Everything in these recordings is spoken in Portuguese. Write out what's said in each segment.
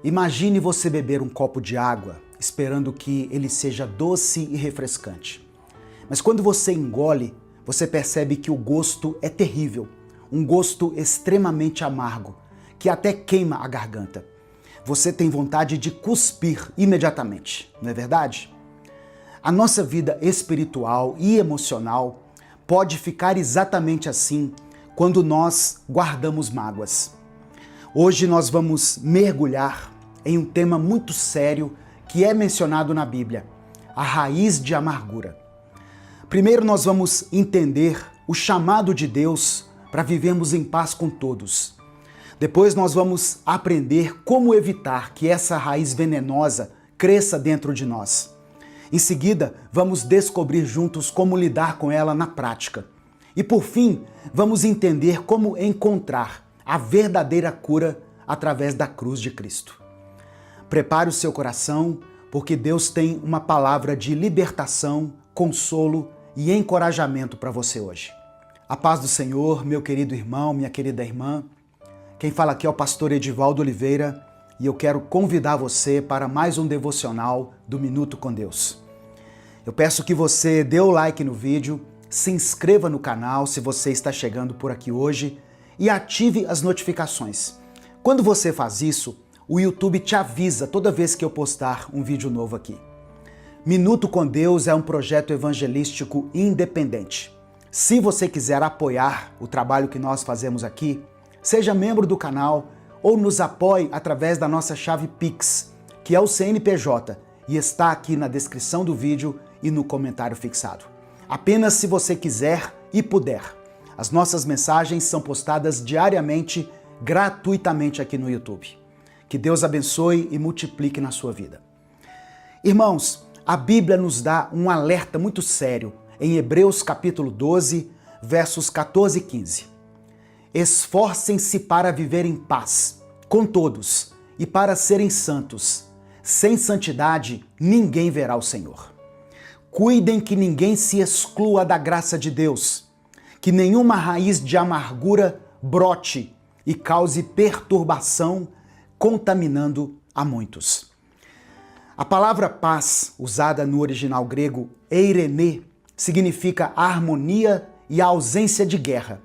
Imagine você beber um copo de água esperando que ele seja doce e refrescante. Mas quando você engole, você percebe que o gosto é terrível, um gosto extremamente amargo, que até queima a garganta. Você tem vontade de cuspir imediatamente, não é verdade? A nossa vida espiritual e emocional pode ficar exatamente assim quando nós guardamos mágoas. Hoje nós vamos mergulhar em um tema muito sério que é mencionado na Bíblia, a raiz de amargura. Primeiro nós vamos entender o chamado de Deus para vivermos em paz com todos. Depois nós vamos aprender como evitar que essa raiz venenosa cresça dentro de nós. Em seguida, vamos descobrir juntos como lidar com ela na prática. E por fim, vamos entender como encontrar a verdadeira cura através da cruz de Cristo. Prepare o seu coração, porque Deus tem uma palavra de libertação, consolo e encorajamento para você hoje. A paz do Senhor, meu querido irmão, minha querida irmã. Quem fala aqui é o pastor Edivaldo Oliveira e eu quero convidar você para mais um devocional do Minuto com Deus. Eu peço que você dê o like no vídeo, se inscreva no canal se você está chegando por aqui hoje e ative as notificações. Quando você faz isso, o YouTube te avisa toda vez que eu postar um vídeo novo aqui. Minuto com Deus é um projeto evangelístico independente. Se você quiser apoiar o trabalho que nós fazemos aqui, seja membro do canal ou nos apoie através da nossa chave Pix, que é o CNPJ, e está aqui na descrição do vídeo e no comentário fixado. Apenas se você quiser e puder. As nossas mensagens são postadas diariamente, gratuitamente aqui no YouTube. Que Deus abençoe e multiplique na sua vida. Irmãos, a Bíblia nos dá um alerta muito sério em Hebreus capítulo 12, versos 14 e 15. Esforcem-se para viver em paz com todos e para serem santos. Sem santidade, ninguém verá o Senhor. Cuidem que ninguém se exclua da graça de Deus, que nenhuma raiz de amargura brote e cause perturbação, contaminando a muitos. A palavra paz, usada no original grego eirene, significa a harmonia e a ausência de guerra.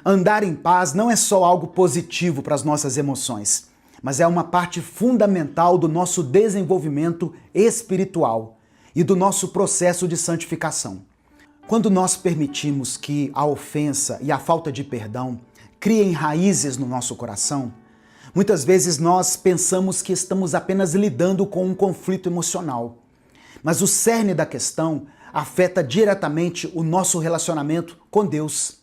Andar em paz não é só algo positivo para as nossas emoções, mas é uma parte fundamental do nosso desenvolvimento espiritual e do nosso processo de santificação. Quando nós permitimos que a ofensa e a falta de perdão criem raízes no nosso coração, muitas vezes nós pensamos que estamos apenas lidando com um conflito emocional. Mas o cerne da questão afeta diretamente o nosso relacionamento com Deus.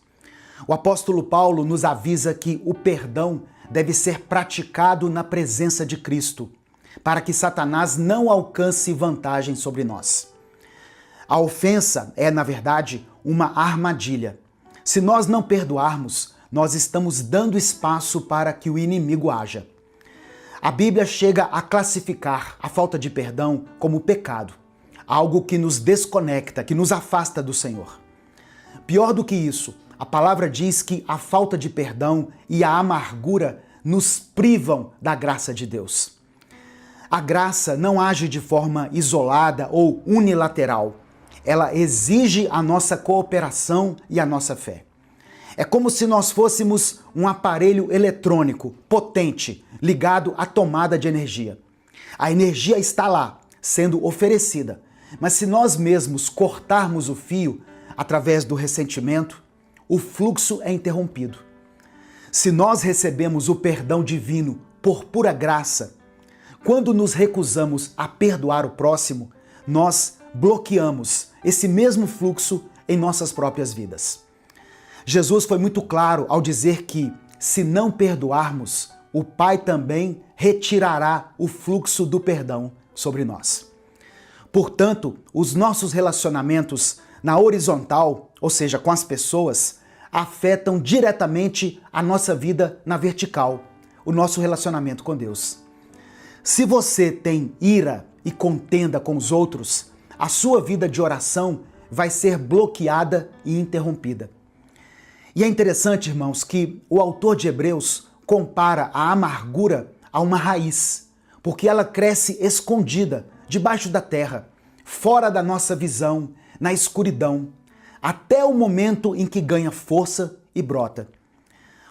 O apóstolo Paulo nos avisa que o perdão deve ser praticado na presença de Cristo, para que Satanás não alcance vantagem sobre nós. A ofensa é, na verdade, uma armadilha. Se nós não perdoarmos, nós estamos dando espaço para que o inimigo haja. A Bíblia chega a classificar a falta de perdão como pecado, algo que nos desconecta, que nos afasta do Senhor. Pior do que isso, a palavra diz que a falta de perdão e a amargura nos privam da graça de Deus. A graça não age de forma isolada ou unilateral. Ela exige a nossa cooperação e a nossa fé. É como se nós fôssemos um aparelho eletrônico potente, ligado à tomada de energia. A energia está lá, sendo oferecida, mas se nós mesmos cortarmos o fio através do ressentimento, o fluxo é interrompido. Se nós recebemos o perdão divino por pura graça, quando nos recusamos a perdoar o próximo, nós bloqueamos esse mesmo fluxo em nossas próprias vidas. Jesus foi muito claro ao dizer que, se não perdoarmos, o Pai também retirará o fluxo do perdão sobre nós. Portanto, os nossos relacionamentos na horizontal, ou seja, com as pessoas, afetam diretamente a nossa vida na vertical, o nosso relacionamento com Deus. Se você tem ira e contenda com os outros, a sua vida de oração vai ser bloqueada e interrompida. E é interessante, irmãos, que o autor de Hebreus compara a amargura a uma raiz, porque ela cresce escondida, debaixo da terra, fora da nossa visão, na escuridão, até o momento em que ganha força e brota.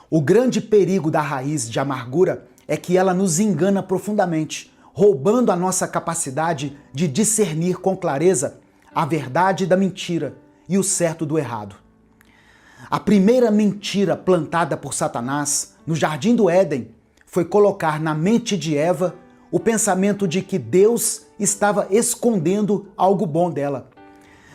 O grande perigo da raiz de amargura é que ela nos engana profundamente, roubando a nossa capacidade de discernir com clareza a verdade da mentira e o certo do errado. A primeira mentira plantada por Satanás no Jardim do Éden foi colocar na mente de Eva o pensamento de que Deus estava escondendo algo bom dela.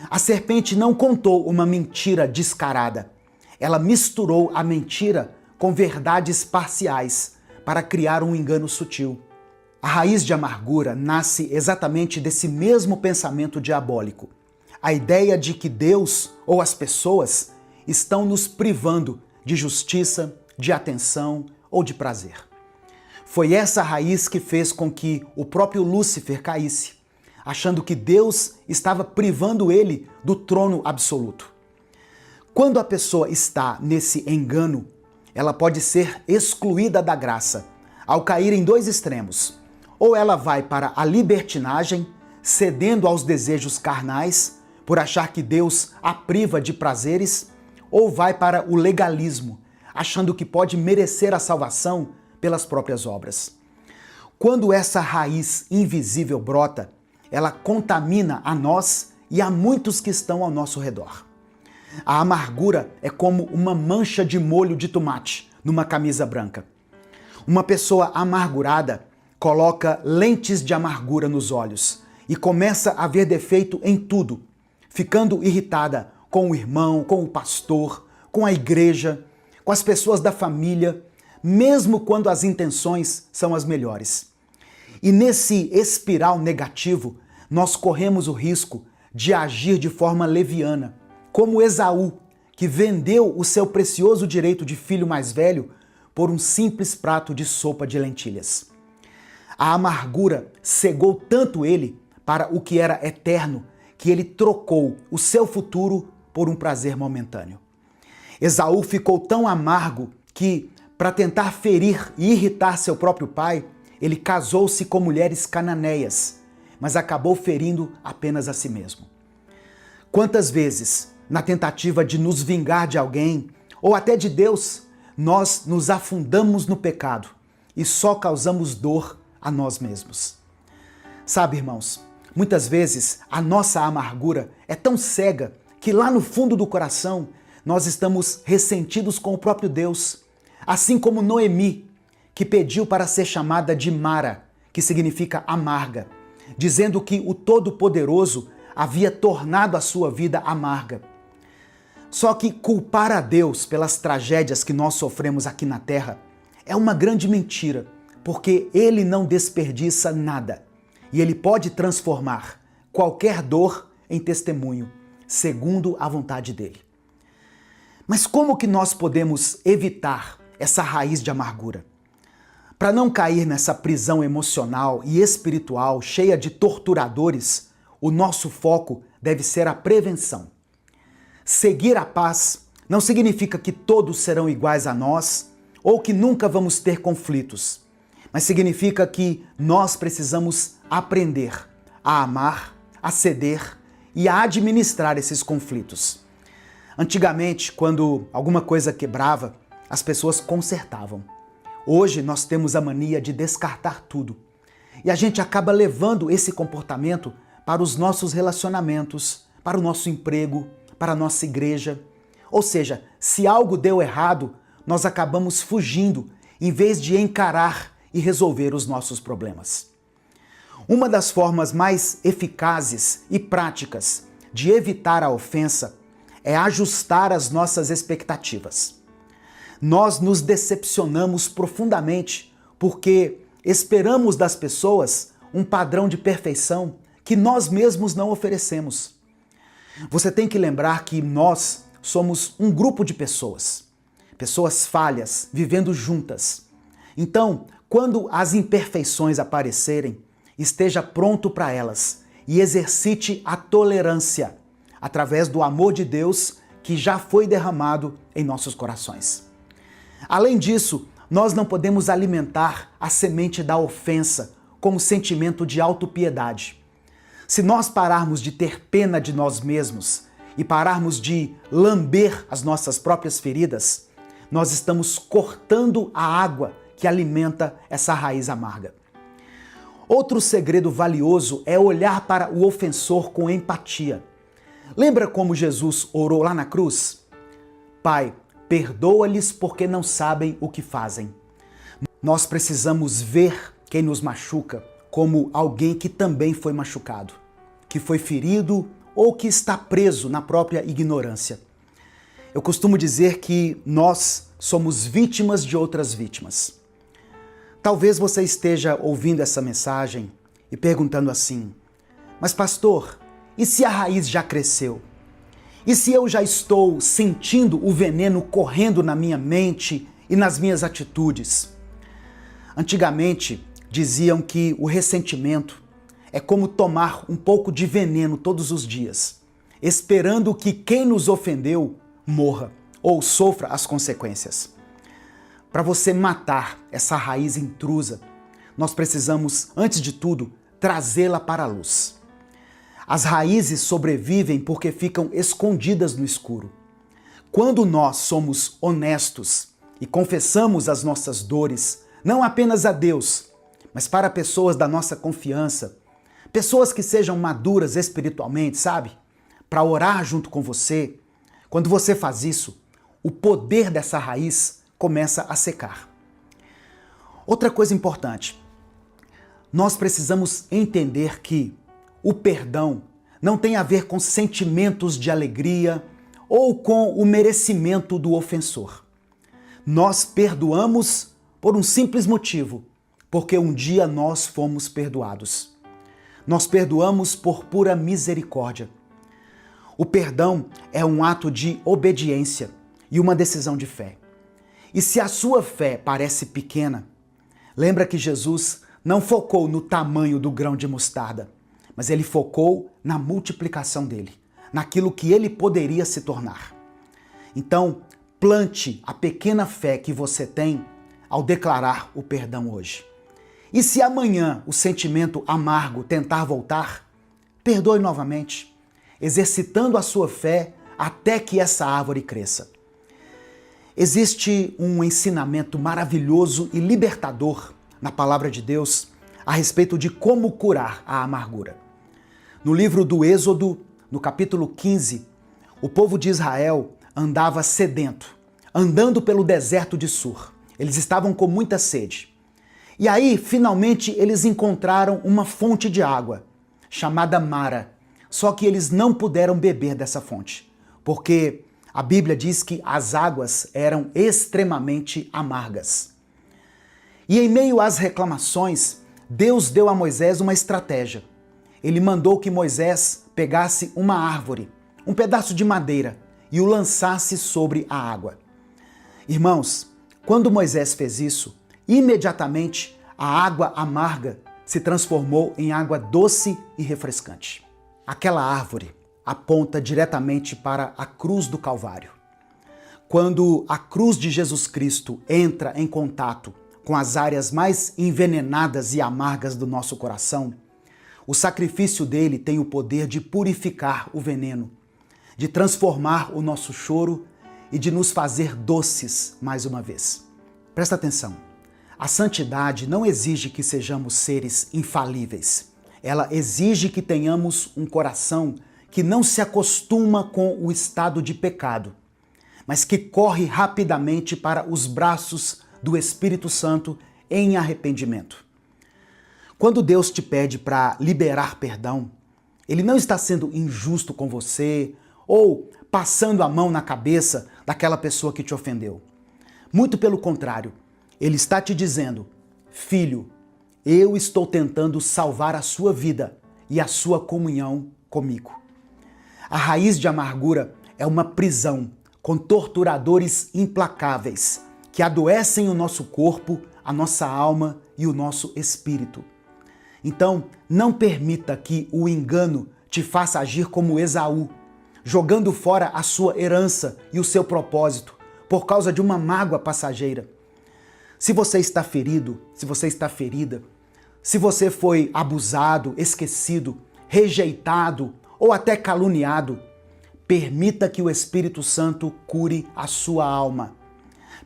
A serpente não contou uma mentira descarada. Ela misturou a mentira com verdades parciais para criar um engano sutil. A raiz de amargura nasce exatamente desse mesmo pensamento diabólico. A ideia de que Deus ou as pessoas estão nos privando de justiça, de atenção ou de prazer. Foi essa raiz que fez com que o próprio Lúcifer caísse, achando que Deus estava privando ele do trono absoluto. Quando a pessoa está nesse engano, ela pode ser excluída da graça, ao cair em dois extremos. Ou ela vai para a libertinagem, cedendo aos desejos carnais, por achar que Deus a priva de prazeres, ou vai para o legalismo, achando que pode merecer a salvação pelas próprias obras. Quando essa raiz invisível brota, ela contamina a nós e a muitos que estão ao nosso redor. A amargura é como uma mancha de molho de tomate numa camisa branca. Uma pessoa amargurada coloca lentes de amargura nos olhos e começa a ver defeito em tudo, ficando irritada com o irmão, com o pastor, com a igreja, com as pessoas da família, mesmo quando as intenções são as melhores. E nesse espiral negativo, nós corremos o risco de agir de forma leviana, como Esaú, que vendeu o seu precioso direito de filho mais velho por um simples prato de sopa de lentilhas. A amargura cegou tanto ele para o que era eterno, que ele trocou o seu futuro por um prazer momentâneo. Esaú ficou tão amargo que, para tentar ferir e irritar seu próprio pai, ele casou-se com mulheres cananeias, mas acabou ferindo apenas a si mesmo. Quantas vezes, na tentativa de nos vingar de alguém, ou até de Deus, nós nos afundamos no pecado e só causamos dor a nós mesmos. Sabe, irmãos, muitas vezes a nossa amargura é tão cega que lá no fundo do coração nós estamos ressentidos com o próprio Deus, assim como Noemi, que pediu para ser chamada de Mara, que significa amarga, dizendo que o Todo-Poderoso havia tornado a sua vida amarga. Só que culpar a Deus pelas tragédias que nós sofremos aqui na Terra é uma grande mentira, porque Ele não desperdiça nada e Ele pode transformar qualquer dor em testemunho, segundo a vontade dEle. Mas como que nós podemos evitar essa raiz de amargura? Para não cair nessa prisão emocional e espiritual cheia de torturadores, o nosso foco deve ser a prevenção. Seguir a paz não significa que todos serão iguais a nós ou que nunca vamos ter conflitos, mas significa que nós precisamos aprender a amar, a ceder e a administrar esses conflitos. Antigamente, quando alguma coisa quebrava, as pessoas consertavam. Hoje nós temos a mania de descartar tudo. E a gente acaba levando esse comportamento para os nossos relacionamentos, para o nosso emprego, para a nossa igreja. Ou seja, se algo deu errado, nós acabamos fugindo em vez de encarar e resolver os nossos problemas. Uma das formas mais eficazes e práticas de evitar a ofensa é ajustar as nossas expectativas. Nós nos decepcionamos profundamente porque esperamos das pessoas um padrão de perfeição que nós mesmos não oferecemos. Você tem que lembrar que nós somos um grupo de pessoas falhas, vivendo juntas. Então, quando as imperfeições aparecerem, esteja pronto para elas e exercite a tolerância através do amor de Deus que já foi derramado em nossos corações. Além disso, nós não podemos alimentar a semente da ofensa como sentimento de autopiedade. Se nós pararmos de ter pena de nós mesmos e pararmos de lamber as nossas próprias feridas, nós estamos cortando a água que alimenta essa raiz amarga. Outro segredo valioso é olhar para o ofensor com empatia. Lembra como Jesus orou lá na cruz? Pai, perdoa-lhes porque não sabem o que fazem. Nós precisamos ver quem nos machuca como alguém que também foi machucado, que foi ferido ou que está preso na própria ignorância. Eu costumo dizer que nós somos vítimas de outras vítimas. Talvez você esteja ouvindo essa mensagem e perguntando assim: mas pastor, e se a raiz já cresceu? E se eu já estou sentindo o veneno correndo na minha mente e nas minhas atitudes? Antigamente, diziam que o ressentimento é como tomar um pouco de veneno todos os dias, esperando que quem nos ofendeu morra ou sofra as consequências. Para você matar essa raiz intrusa, nós precisamos, antes de tudo, trazê-la para a luz. As raízes sobrevivem porque ficam escondidas no escuro. Quando nós somos honestos e confessamos as nossas dores, não apenas a Deus, mas para pessoas da nossa confiança, pessoas que sejam maduras espiritualmente, sabe? Para orar junto com você. Quando você faz isso, o poder dessa raiz começa a secar. Outra coisa importante, nós precisamos entender que o perdão não tem a ver com sentimentos de alegria ou com o merecimento do ofensor. Nós perdoamos por um simples motivo, porque um dia nós fomos perdoados. Nós perdoamos por pura misericórdia. O perdão é um ato de obediência e uma decisão de fé. E se a sua fé parece pequena, lembra que Jesus não focou no tamanho do grão de mostarda, mas ele focou na multiplicação dele, naquilo que ele poderia se tornar. Então, plante a pequena fé que você tem ao declarar o perdão hoje. E se amanhã o sentimento amargo tentar voltar, perdoe novamente, exercitando a sua fé até que essa árvore cresça. Existe um ensinamento maravilhoso e libertador na palavra de Deus a respeito de como curar a amargura. No livro do Êxodo, no capítulo 15, o povo de Israel andava sedento, andando pelo deserto de Sur. Eles estavam com muita sede. E aí, finalmente, eles encontraram uma fonte de água, chamada Mara. Só que eles não puderam beber dessa fonte, porque a Bíblia diz que as águas eram extremamente amargas. E em meio às reclamações, Deus deu a Moisés uma estratégia. Ele mandou que Moisés pegasse uma árvore, um pedaço de madeira, e o lançasse sobre a água. Irmãos, quando Moisés fez isso, imediatamente a água amarga se transformou em água doce e refrescante. Aquela árvore aponta diretamente para a cruz do Calvário. Quando a cruz de Jesus Cristo entra em contato com as áreas mais envenenadas e amargas do nosso coração, o sacrifício dele tem o poder de purificar o veneno, de transformar o nosso choro e de nos fazer doces mais uma vez. Presta atenção, a santidade não exige que sejamos seres infalíveis. Ela exige que tenhamos um coração que não se acostuma com o estado de pecado, mas que corre rapidamente para os braços do Espírito Santo em arrependimento. Quando Deus te pede para liberar perdão, Ele não está sendo injusto com você ou passando a mão na cabeça daquela pessoa que te ofendeu. Muito pelo contrário, Ele está te dizendo: filho, eu estou tentando salvar a sua vida e a sua comunhão comigo. A raiz de amargura é uma prisão com torturadores implacáveis que adoecem o nosso corpo, a nossa alma e o nosso espírito. Então, não permita que o engano te faça agir como Esaú, jogando fora a sua herança e o seu propósito por causa de uma mágoa passageira. Se você está ferido, se você está ferida, Se você foi abusado, esquecido, rejeitado ou até caluniado, permita que o Espírito Santo cure a sua alma.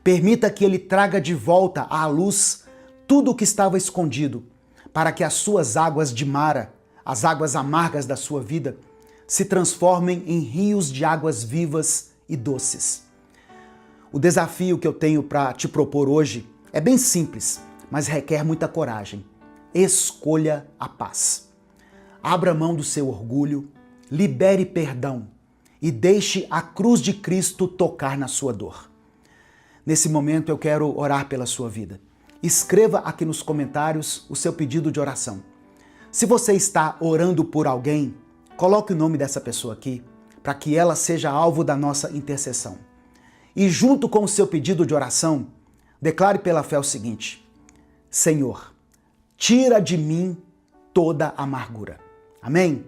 Permita que ele traga de volta à luz tudo o que estava escondido, para que as suas águas de Mara, as águas amargas da sua vida, se transformem em rios de águas vivas e doces. O desafio que eu tenho para te propor hoje é bem simples, mas requer muita coragem. Escolha a paz. Abra mão do seu orgulho, libere perdão e deixe a cruz de Cristo tocar na sua dor. Nesse momento eu quero orar pela sua vida. Escreva aqui nos comentários o seu pedido de oração. Se você está orando por alguém, coloque o nome dessa pessoa aqui, para que ela seja alvo da nossa intercessão. E junto com o seu pedido de oração, declare pela fé o seguinte: Senhor, tira de mim toda amargura. Amém?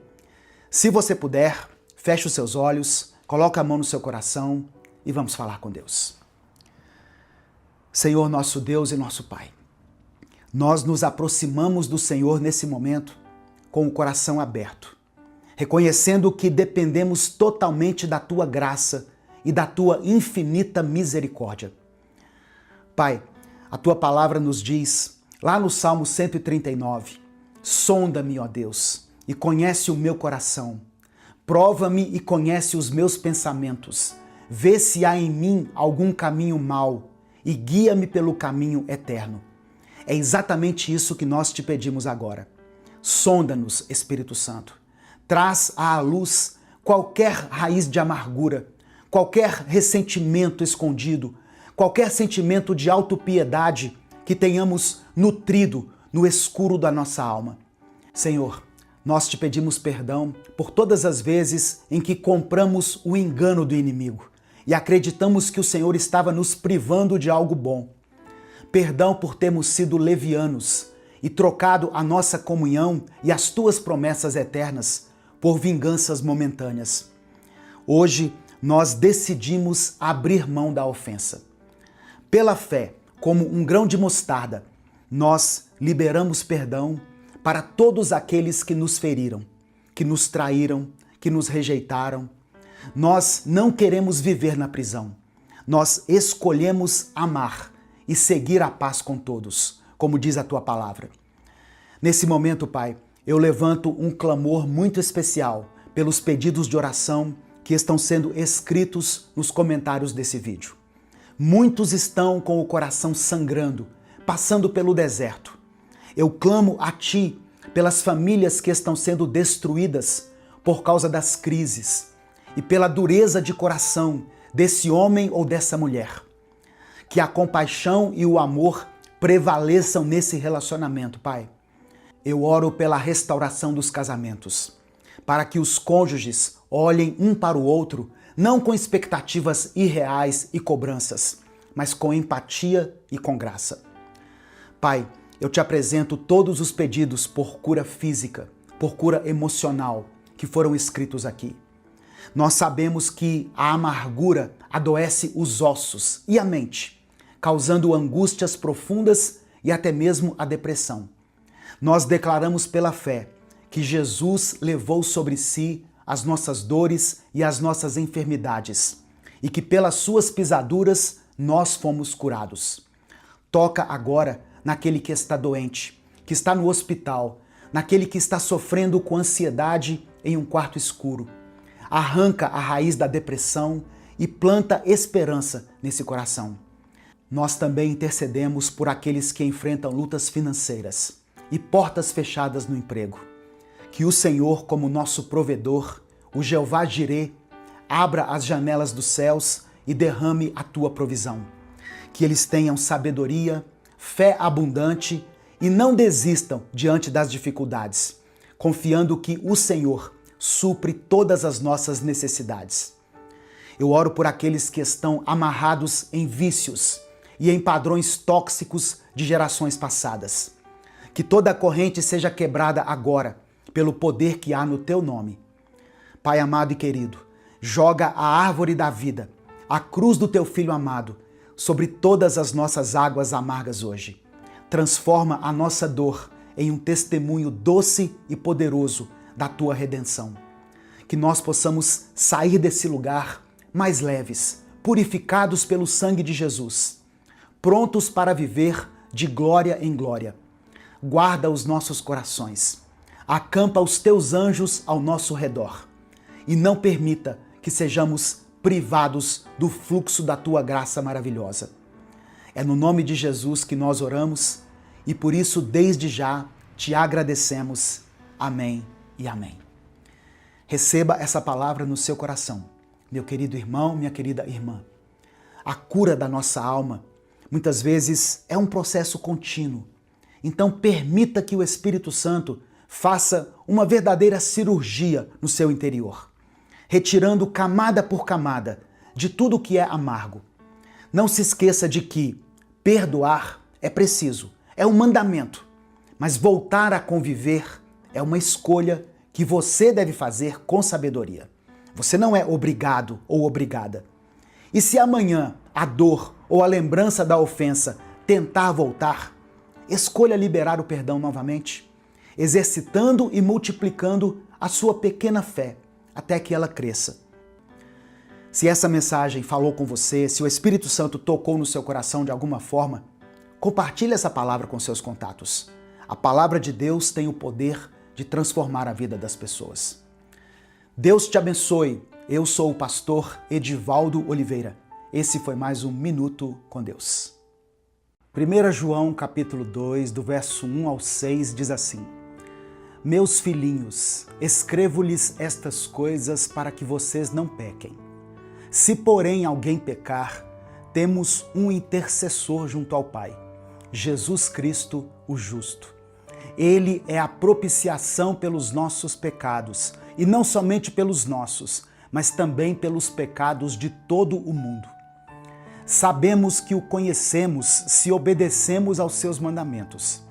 Se você puder, feche os seus olhos, coloque a mão no seu coração e vamos falar com Deus. Senhor, nosso Deus e nosso Pai, nós nos aproximamos do Senhor nesse momento com o coração aberto, reconhecendo que dependemos totalmente da Tua graça e da Tua infinita misericórdia. Pai, a Tua palavra nos diz, lá no Salmo 139, sonda-me, ó Deus, e conhece o meu coração, prova-me e conhece os meus pensamentos, vê se há em mim algum caminho mau e guia-me pelo caminho eterno. É exatamente isso que nós te pedimos agora. Sonda-nos, Espírito Santo. Traz à luz qualquer raiz de amargura, qualquer ressentimento escondido, qualquer sentimento de autopiedade que tenhamos nutrido no escuro da nossa alma. Senhor, nós te pedimos perdão por todas as vezes em que compramos o engano do inimigo e acreditamos que o Senhor estava nos privando de algo bom. Perdão por termos sido levianos e trocado a nossa comunhão e as tuas promessas eternas por vinganças momentâneas. Hoje, nós decidimos abrir mão da ofensa. Pela fé, como um grão de mostarda, nós liberamos perdão para todos aqueles que nos feriram, que nos traíram, que nos rejeitaram. Nós não queremos viver na prisão. Nós escolhemos amar e seguir a paz com todos, como diz a tua palavra. Nesse momento, Pai, eu levanto um clamor muito especial pelos pedidos de oração que estão sendo escritos nos comentários desse vídeo. Muitos estão com o coração sangrando, passando pelo deserto. Eu clamo a Ti pelas famílias que estão sendo destruídas por causa das crises e pela dureza de coração desse homem ou dessa mulher. Que a compaixão e o amor prevaleçam nesse relacionamento, Pai. Eu oro pela restauração dos casamentos, para que os cônjuges olhem um para o outro, não com expectativas irreais e cobranças, mas com empatia e com graça. Pai, eu te apresento todos os pedidos por cura física, por cura emocional, que foram escritos aqui. Nós sabemos que a amargura adoece os ossos e a mente, causando angústias profundas e até mesmo a depressão. Nós declaramos pela fé que Jesus levou sobre si as nossas dores e as nossas enfermidades e que pelas suas pisaduras nós fomos curados. Toca agora naquele que está doente, que está no hospital, naquele que está sofrendo com ansiedade em um quarto escuro. Arranca a raiz da depressão e planta esperança nesse coração. Nós também intercedemos por aqueles que enfrentam lutas financeiras e portas fechadas no emprego. Que o Senhor, como nosso provedor, o Jeová Jirê, abra as janelas dos céus e derrame a tua provisão. Que eles tenham sabedoria, fé abundante e não desistam diante das dificuldades, confiando que o Senhor supre todas as nossas necessidades. Eu oro por aqueles que estão amarrados em vícios e em padrões tóxicos de gerações passadas. Que toda a corrente seja quebrada agora, pelo poder que há no teu nome. Pai amado e querido, joga a árvore da vida, a cruz do teu Filho amado, sobre todas as nossas águas amargas hoje. Transforma a nossa dor em um testemunho doce e poderoso da tua redenção. Que nós possamos sair desse lugar mais leves, purificados pelo sangue de Jesus, prontos para viver de glória em glória. Guarda os nossos corações, acampa os teus anjos ao nosso redor e não permita que sejamos privados do fluxo da tua graça maravilhosa. É no nome de Jesus que nós oramos e por isso desde já te agradecemos. Amém e amém. Receba essa palavra no seu coração, meu querido irmão, minha querida irmã. A cura da nossa alma muitas vezes é um processo contínuo. Então permita que o Espírito Santo faça uma verdadeira cirurgia no seu interior, retirando camada por camada de tudo o que é amargo. Não se esqueça de que perdoar é preciso, é um mandamento, mas voltar a conviver é uma escolha que você deve fazer com sabedoria. Você não é obrigado ou obrigada. E se amanhã a dor ou a lembrança da ofensa tentar voltar, escolha liberar o perdão novamente, exercitando e multiplicando a sua pequena fé até que ela cresça. Se essa mensagem falou com você, se o Espírito Santo tocou no seu coração de alguma forma, compartilhe essa palavra com seus contatos. A palavra de Deus tem o poder de transformar a vida das pessoas. Deus te abençoe. Eu sou o pastor Edivaldo Oliveira. Esse foi mais um Minuto com Deus. 1 João capítulo 2, do verso 1 ao 6, diz assim: Meus filhinhos, escrevo-lhes estas coisas para que vocês não pequem. Se, porém, alguém pecar, temos um intercessor junto ao Pai, Jesus Cristo, o justo. Ele é a propiciação pelos nossos pecados, e não somente pelos nossos, mas também pelos pecados de todo o mundo. Sabemos que o conhecemos se obedecemos aos seus mandamentos.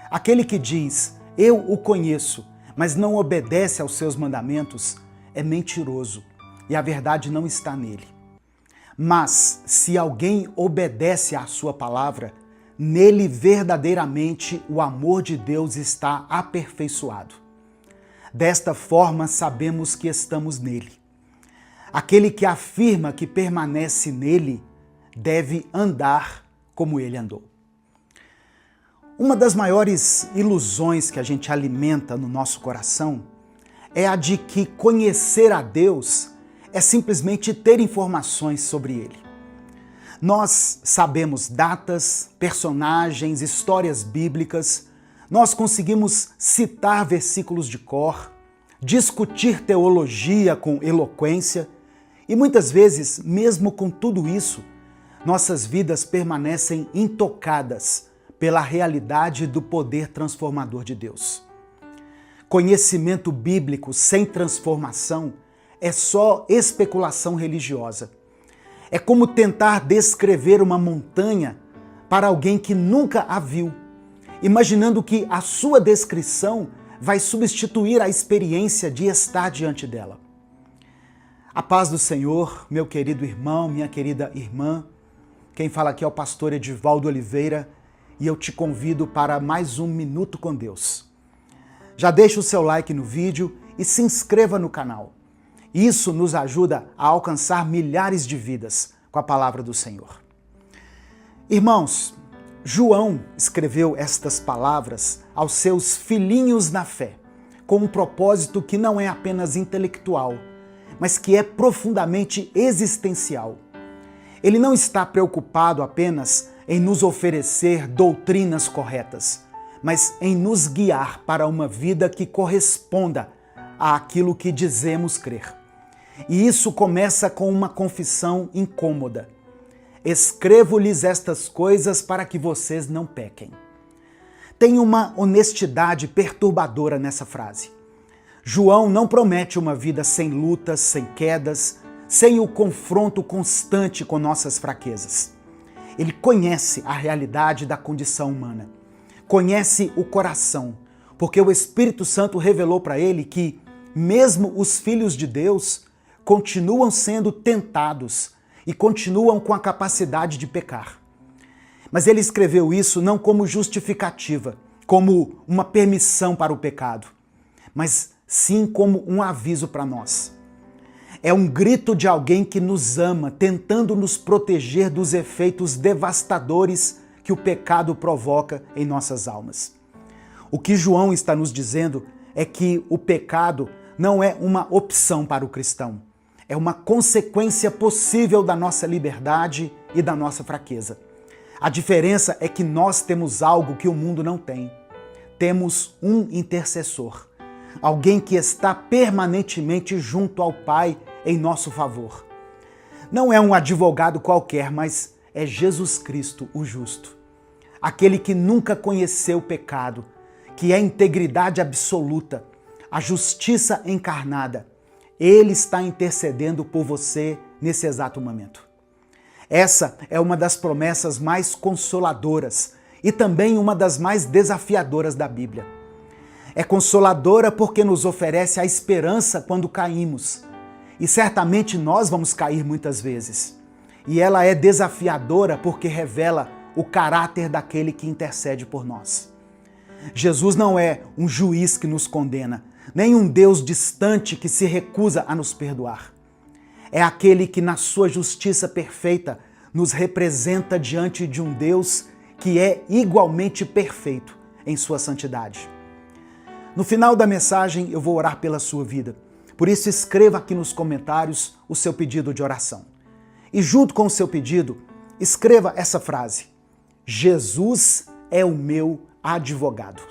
Aquele que diz, eu o conheço, mas não obedece aos seus mandamentos, é mentiroso, e a verdade não está nele. Mas, se alguém obedece à sua palavra, nele verdadeiramente o amor de Deus está aperfeiçoado. Desta forma sabemos que estamos nele. Aquele que afirma que permanece nele deve andar como ele andou. Uma das maiores ilusões que a gente alimenta no nosso coração é a de que conhecer a Deus é simplesmente ter informações sobre ele. Nós sabemos datas, personagens, histórias bíblicas, nós conseguimos citar versículos de cor, discutir teologia com eloquência e muitas vezes, mesmo com tudo isso, nossas vidas permanecem intocadas pela realidade do poder transformador de Deus. Conhecimento bíblico sem transformação é só especulação religiosa. É como tentar descrever uma montanha para alguém que nunca a viu, imaginando que a sua descrição vai substituir a experiência de estar diante dela. A paz do Senhor, meu querido irmão, minha querida irmã. Quem fala aqui é o pastor Edivaldo Oliveira e eu te convido para mais um Minuto com Deus. Já deixa o seu like no vídeo e se inscreva no canal. Isso nos ajuda a alcançar milhares de vidas com a palavra do Senhor. Irmãos, João escreveu estas palavras aos seus filhinhos na fé, com um propósito que não é apenas intelectual, mas que é profundamente existencial. Ele não está preocupado apenas em nos oferecer doutrinas corretas, mas em nos guiar para uma vida que corresponda àquilo que dizemos crer. E isso começa com uma confissão incômoda. Escrevo-lhes estas coisas para que vocês não pequem. Tem uma honestidade perturbadora nessa frase. João não promete uma vida sem lutas, sem quedas, sem o confronto constante com nossas fraquezas. Ele conhece a realidade da condição humana, conhece o coração, porque o Espírito Santo revelou para ele que, mesmo os filhos de Deus, continuam sendo tentados e continuam com a capacidade de pecar. Mas ele escreveu isso não como justificativa, como uma permissão para o pecado, mas sim como um aviso para nós. É um grito de alguém que nos ama, tentando nos proteger dos efeitos devastadores que o pecado provoca em nossas almas. O que João está nos dizendo é que o pecado não é uma opção para o cristão, é uma consequência possível da nossa liberdade e da nossa fraqueza. A diferença é que nós temos algo que o mundo não tem. Temos um intercessor, alguém que está permanentemente junto ao Pai em nosso favor. Não é um advogado qualquer, mas é Jesus Cristo, o justo. Aquele que nunca conheceu o pecado, que é a integridade absoluta, a justiça encarnada. Ele está intercedendo por você nesse exato momento. Essa é uma das promessas mais consoladoras e também uma das mais desafiadoras da Bíblia. É consoladora porque nos oferece a esperança quando caímos. E certamente nós vamos cair muitas vezes. E ela é desafiadora porque revela o caráter daquele que intercede por nós. Jesus não é um juiz que nos condena, nem um Deus distante que se recusa a nos perdoar. É aquele que, na sua justiça perfeita, nos representa diante de um Deus que é igualmente perfeito em sua santidade. No final da mensagem, eu vou orar pela sua vida. Por isso, escreva aqui nos comentários o seu pedido de oração. E junto com o seu pedido, escreva essa frase: Jesus é o meu advogado.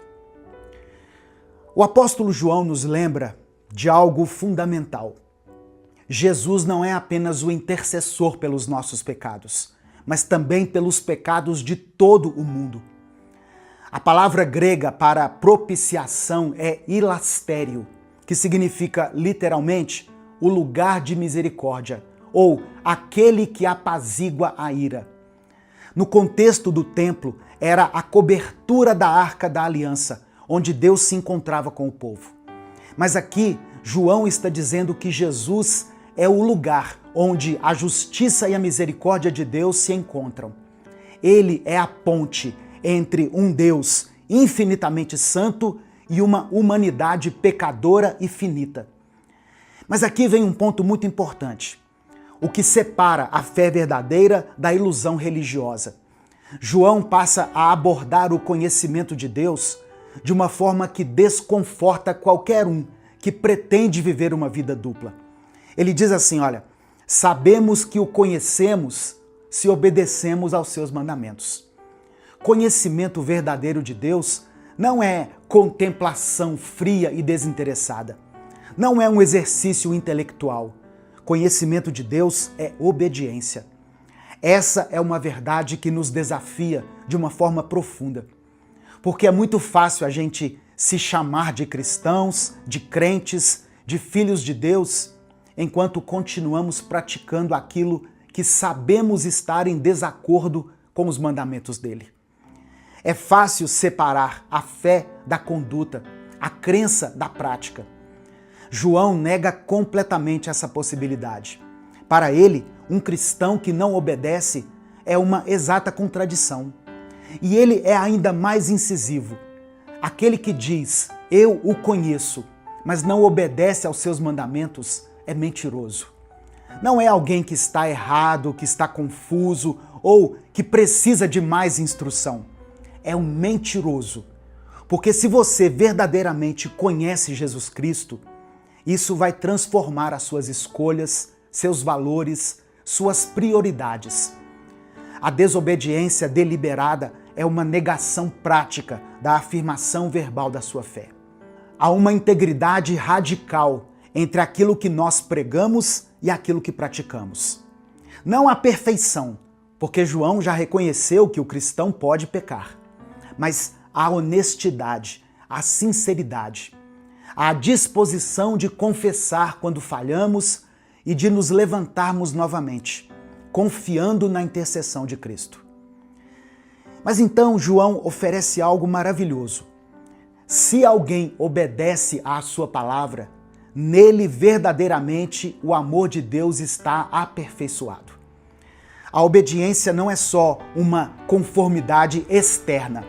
O apóstolo João nos lembra de algo fundamental. Jesus não é apenas o intercessor pelos nossos pecados, mas também pelos pecados de todo o mundo. A palavra grega para propiciação é hilastério, que significa literalmente o lugar de misericórdia, ou aquele que apazigua a ira. No contexto do templo, era a cobertura da Arca da Aliança, onde Deus se encontrava com o povo. Mas aqui, João está dizendo que Jesus é o lugar onde a justiça e a misericórdia de Deus se encontram. Ele é a ponte entre um Deus infinitamente santo e uma humanidade pecadora e finita. Mas aqui vem um ponto muito importante: o que separa a fé verdadeira da ilusão religiosa. João passa a abordar o conhecimento de Deus de uma forma que desconforta qualquer um que pretende viver uma vida dupla. Ele diz assim, olha, sabemos que o conhecemos se obedecemos aos seus mandamentos. Conhecimento verdadeiro de Deus não é contemplação fria e desinteressada. Não é um exercício intelectual. Conhecimento de Deus é obediência. Essa é uma verdade que nos desafia de uma forma profunda. Porque é muito fácil a gente se chamar de cristãos, de crentes, de filhos de Deus, enquanto continuamos praticando aquilo que sabemos estar em desacordo com os mandamentos dele. É fácil separar a fé da conduta, a crença da prática. João nega completamente essa possibilidade. Para ele, um cristão que não obedece é uma exata contradição. E ele é ainda mais incisivo. Aquele que diz, eu o conheço, mas não obedece aos seus mandamentos, é mentiroso. Não é alguém que está errado, que está confuso ou que precisa de mais instrução. É um mentiroso. Porque se você verdadeiramente conhece Jesus Cristo, isso vai transformar as suas escolhas, seus valores, suas prioridades. A desobediência deliberada é uma negação prática da afirmação verbal da sua fé. Há uma integridade radical entre aquilo que nós pregamos e aquilo que praticamos. Não há perfeição, porque João já reconheceu que o cristão pode pecar, mas a honestidade, a sinceridade, a disposição de confessar quando falhamos e de nos levantarmos novamente, confiando na intercessão de Cristo. Mas então João oferece algo maravilhoso. Se alguém obedece à sua palavra, nele verdadeiramente o amor de Deus está aperfeiçoado. A obediência não é só uma conformidade externa,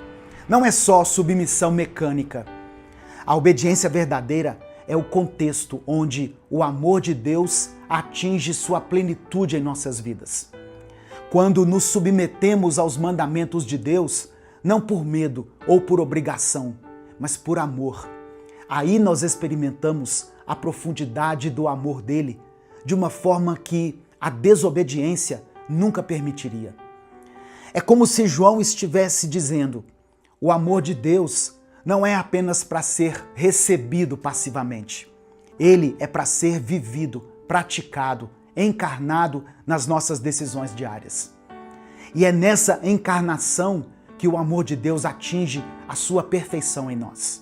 não é só submissão mecânica. A obediência verdadeira é o contexto onde o amor de Deus atinge sua plenitude em nossas vidas. Quando nos submetemos aos mandamentos de Deus, não por medo ou por obrigação, mas por amor. Aí nós experimentamos a profundidade do amor dele de uma forma que a desobediência nunca permitiria. É como se João estivesse dizendo: o amor de Deus não é apenas para ser recebido passivamente. Ele é para ser vivido, praticado, encarnado nas nossas decisões diárias. E é nessa encarnação que o amor de Deus atinge a sua perfeição em nós.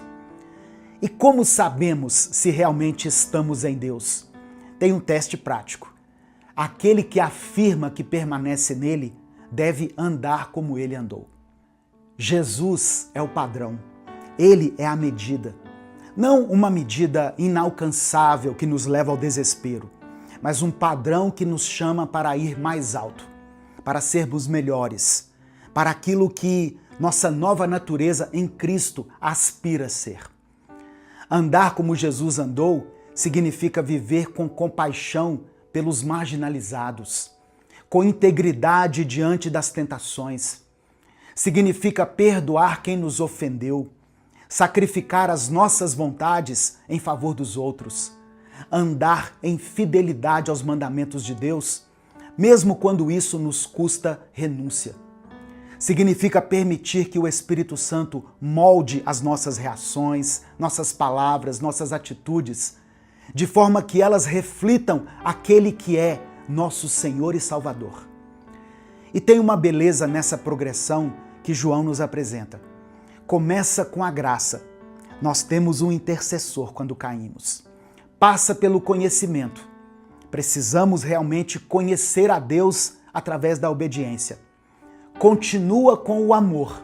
E como sabemos se realmente estamos em Deus? Tem um teste prático. Aquele que afirma que permanece nele deve andar como ele andou. Jesus é o padrão. Ele é a medida. Não uma medida inalcançável que nos leva ao desespero, mas um padrão que nos chama para ir mais alto, para sermos melhores, para aquilo que nossa nova natureza em Cristo aspira a ser. Andar como Jesus andou significa viver com compaixão pelos marginalizados, com integridade diante das tentações. Significa perdoar quem nos ofendeu, sacrificar as nossas vontades em favor dos outros, andar em fidelidade aos mandamentos de Deus, mesmo quando isso nos custa renúncia. Significa permitir que o Espírito Santo molde as nossas reações, nossas palavras, nossas atitudes, de forma que elas reflitam aquele que é nosso Senhor e Salvador. E tem uma beleza nessa progressão que João nos apresenta. Começa com a graça. Nós temos um intercessor quando caímos. Passa pelo conhecimento. Precisamos realmente conhecer a Deus através da obediência. Continua com o amor.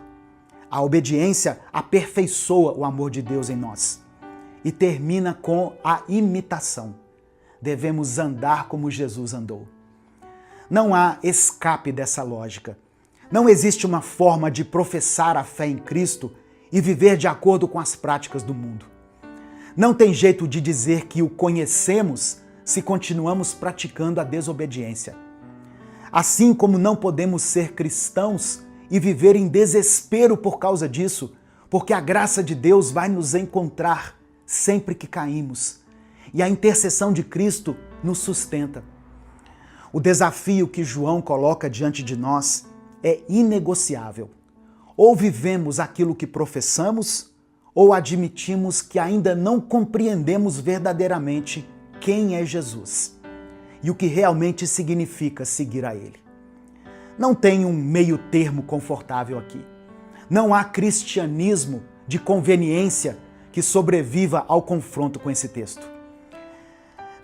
A obediência aperfeiçoa o amor de Deus em nós. E termina com a imitação. Devemos andar como Jesus andou. Não há escape dessa lógica. Não existe uma forma de professar a fé em Cristo e viver de acordo com as práticas do mundo. Não tem jeito de dizer que o conhecemos se continuamos praticando a desobediência. Assim como não podemos ser cristãos e viver em desespero por causa disso, porque a graça de Deus vai nos encontrar sempre que caímos e a intercessão de Cristo nos sustenta. O desafio que João coloca diante de nós é inegociável. Ou vivemos aquilo que professamos, ou admitimos que ainda não compreendemos verdadeiramente quem é Jesus e o que realmente significa seguir a Ele. Não tem um meio termo confortável aqui. Não há cristianismo de conveniência que sobreviva ao confronto com esse texto.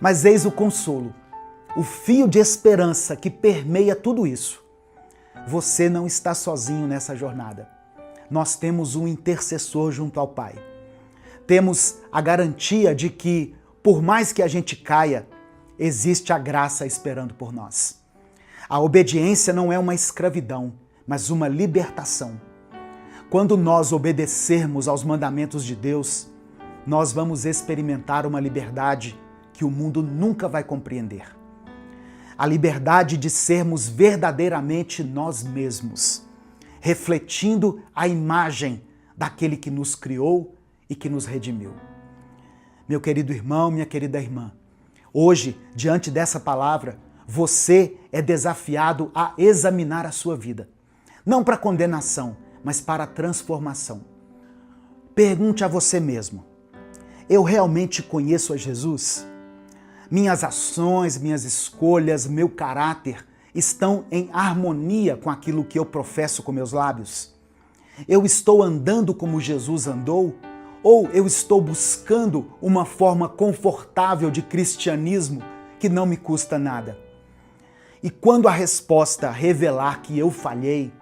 Mas eis o consolo, o fio de esperança que permeia tudo isso. Você não está sozinho nessa jornada. Nós temos um intercessor junto ao Pai. Temos a garantia de que, por mais que a gente caia, existe a graça esperando por nós. A obediência não é uma escravidão, mas uma libertação. Quando nós obedecermos aos mandamentos de Deus, nós vamos experimentar uma liberdade que o mundo nunca vai compreender. A liberdade de sermos verdadeiramente nós mesmos, refletindo a imagem daquele que nos criou e que nos redimiu. Meu querido irmão, minha querida irmã, hoje, diante dessa palavra, você é desafiado a examinar a sua vida. Não para condenação, mas para a transformação. Pergunte a você mesmo: eu realmente conheço a Jesus? Minhas ações, minhas escolhas, meu caráter estão em harmonia com aquilo que eu professo com meus lábios? Eu estou andando como Jesus andou? Ou eu estou buscando uma forma confortável de cristianismo que não me custa nada? E quando a resposta revelar que eu falhei,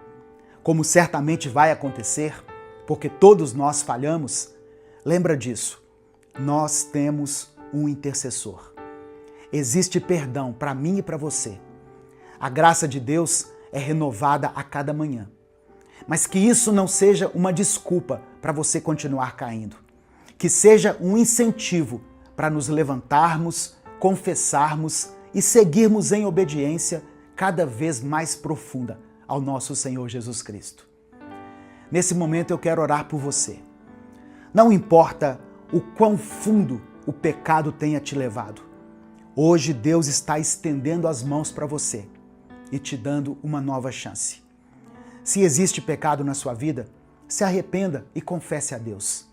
como certamente vai acontecer, porque todos nós falhamos, lembra disso, nós temos um intercessor. Existe perdão para mim e para você. A graça de Deus é renovada a cada manhã. mas que isso não seja uma desculpa para você continuar caindo. Que seja um incentivo para nos levantarmos, confessarmos e seguirmos em obediência cada vez mais profunda ao nosso Senhor Jesus Cristo. Nesse momento eu quero orar por você. Não importa o quão fundo o pecado tenha te levado. Hoje Deus está estendendo as mãos para você e te dando uma nova chance. Se existe pecado na sua vida, se arrependa e confesse a Deus.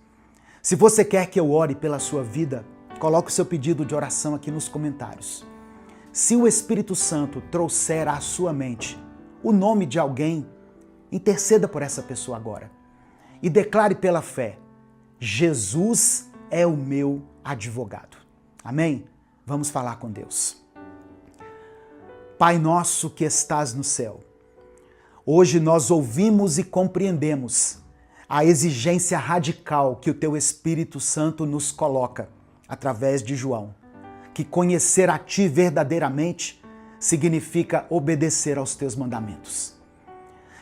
Se você quer que eu ore pela sua vida, coloque o seu pedido de oração aqui nos comentários. Se o Espírito Santo trouxer à sua mente o nome de alguém, interceda por essa pessoa agora e declare pela fé: Jesus é o meu advogado. Amém? Vamos falar com Deus. Pai nosso que estás no céu, hoje nós ouvimos e compreendemos a exigência radical que o Teu Espírito Santo nos coloca através de João, que conhecer a Ti verdadeiramente significa obedecer aos Teus mandamentos.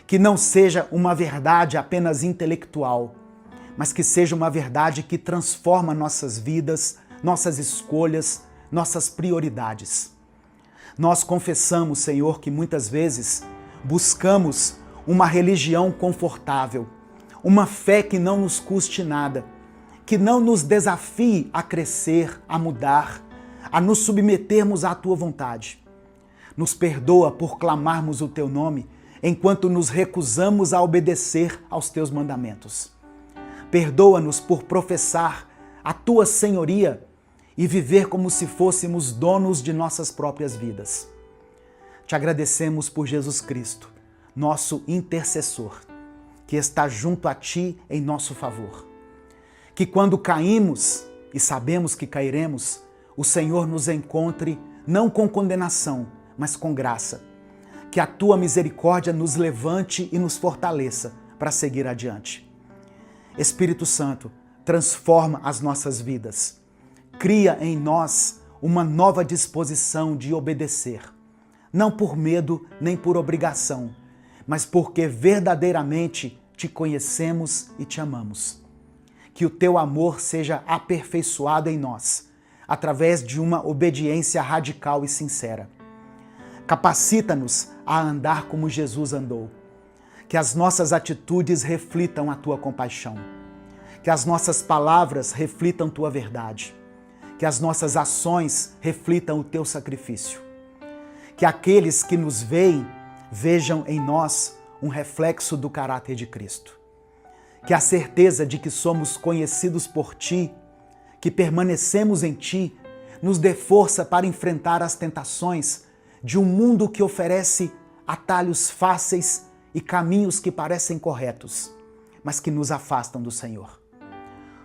Que não seja uma verdade apenas intelectual, mas que seja uma verdade que transforma nossas vidas, nossas escolhas, nossas prioridades. Nós confessamos, Senhor, que muitas vezes buscamos uma religião confortável, uma fé que não nos custe nada, que não nos desafie a crescer, a mudar, a nos submetermos à Tua vontade. Nos perdoa por clamarmos o Teu nome enquanto nos recusamos a obedecer aos Teus mandamentos. Perdoa-nos por professar a Tua senhoria e viver como se fôssemos donos de nossas próprias vidas. Te agradecemos por Jesus Cristo, nosso intercessor, que está junto a Ti em nosso favor. Que quando caímos, e sabemos que cairemos, o Senhor nos encontre não com condenação, mas com graça. Que a Tua misericórdia nos levante e nos fortaleça para seguir adiante. Espírito Santo, transforma as nossas vidas. Cria em nós uma nova disposição de obedecer, não por medo nem por obrigação, mas porque verdadeiramente Te conhecemos e Te amamos. Que o Teu amor seja aperfeiçoado em nós, através de uma obediência radical e sincera. Capacita-nos a andar como Jesus andou. Que as nossas atitudes reflitam a Tua compaixão. Que as nossas palavras reflitam Tua verdade. Que as nossas ações reflitam o Teu sacrifício. Que aqueles que nos veem vejam em nós um reflexo do caráter de Cristo. Que a certeza de que somos conhecidos por Ti, que permanecemos em Ti, nos dê força para enfrentar as tentações de um mundo que oferece atalhos fáceis e caminhos que parecem corretos, mas que nos afastam do Senhor.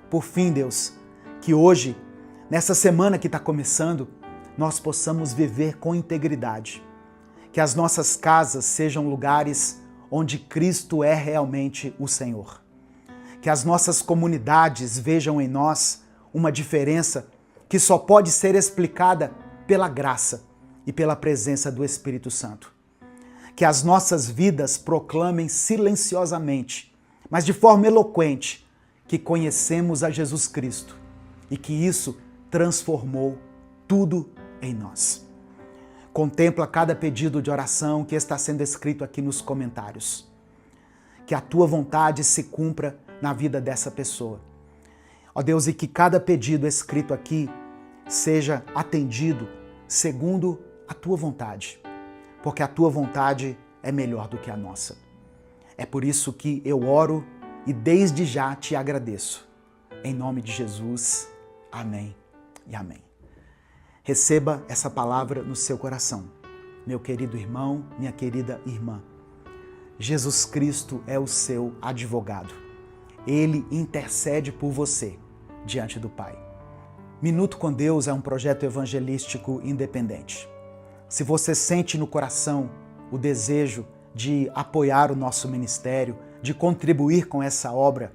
Por fim, Deus, que hoje, nessa semana que está começando, nós possamos viver com integridade. Que as nossas casas sejam lugares onde Cristo é realmente o Senhor. Que as nossas comunidades vejam em nós uma diferença que só pode ser explicada pela graça e pela presença do Espírito Santo. Que as nossas vidas proclamem silenciosamente, mas de forma eloquente, que conhecemos a Jesus Cristo e que isso transformou tudo em nós. Contempla cada pedido de oração que está sendo escrito aqui nos comentários. Que a Tua vontade se cumpra na vida dessa pessoa. Ó Deus, e que cada pedido escrito aqui seja atendido segundo a Tua vontade, porque a Tua vontade é melhor do que a nossa. É por isso que eu oro e desde já Te agradeço. Em nome de Jesus, amém e amém. Receba essa palavra no seu coração. Meu querido irmão, minha querida irmã. Jesus Cristo é o seu advogado. Ele intercede por você diante do Pai. Minuto com Deus é um projeto evangelístico independente. Se você sente no coração o desejo de apoiar o nosso ministério, de contribuir com essa obra,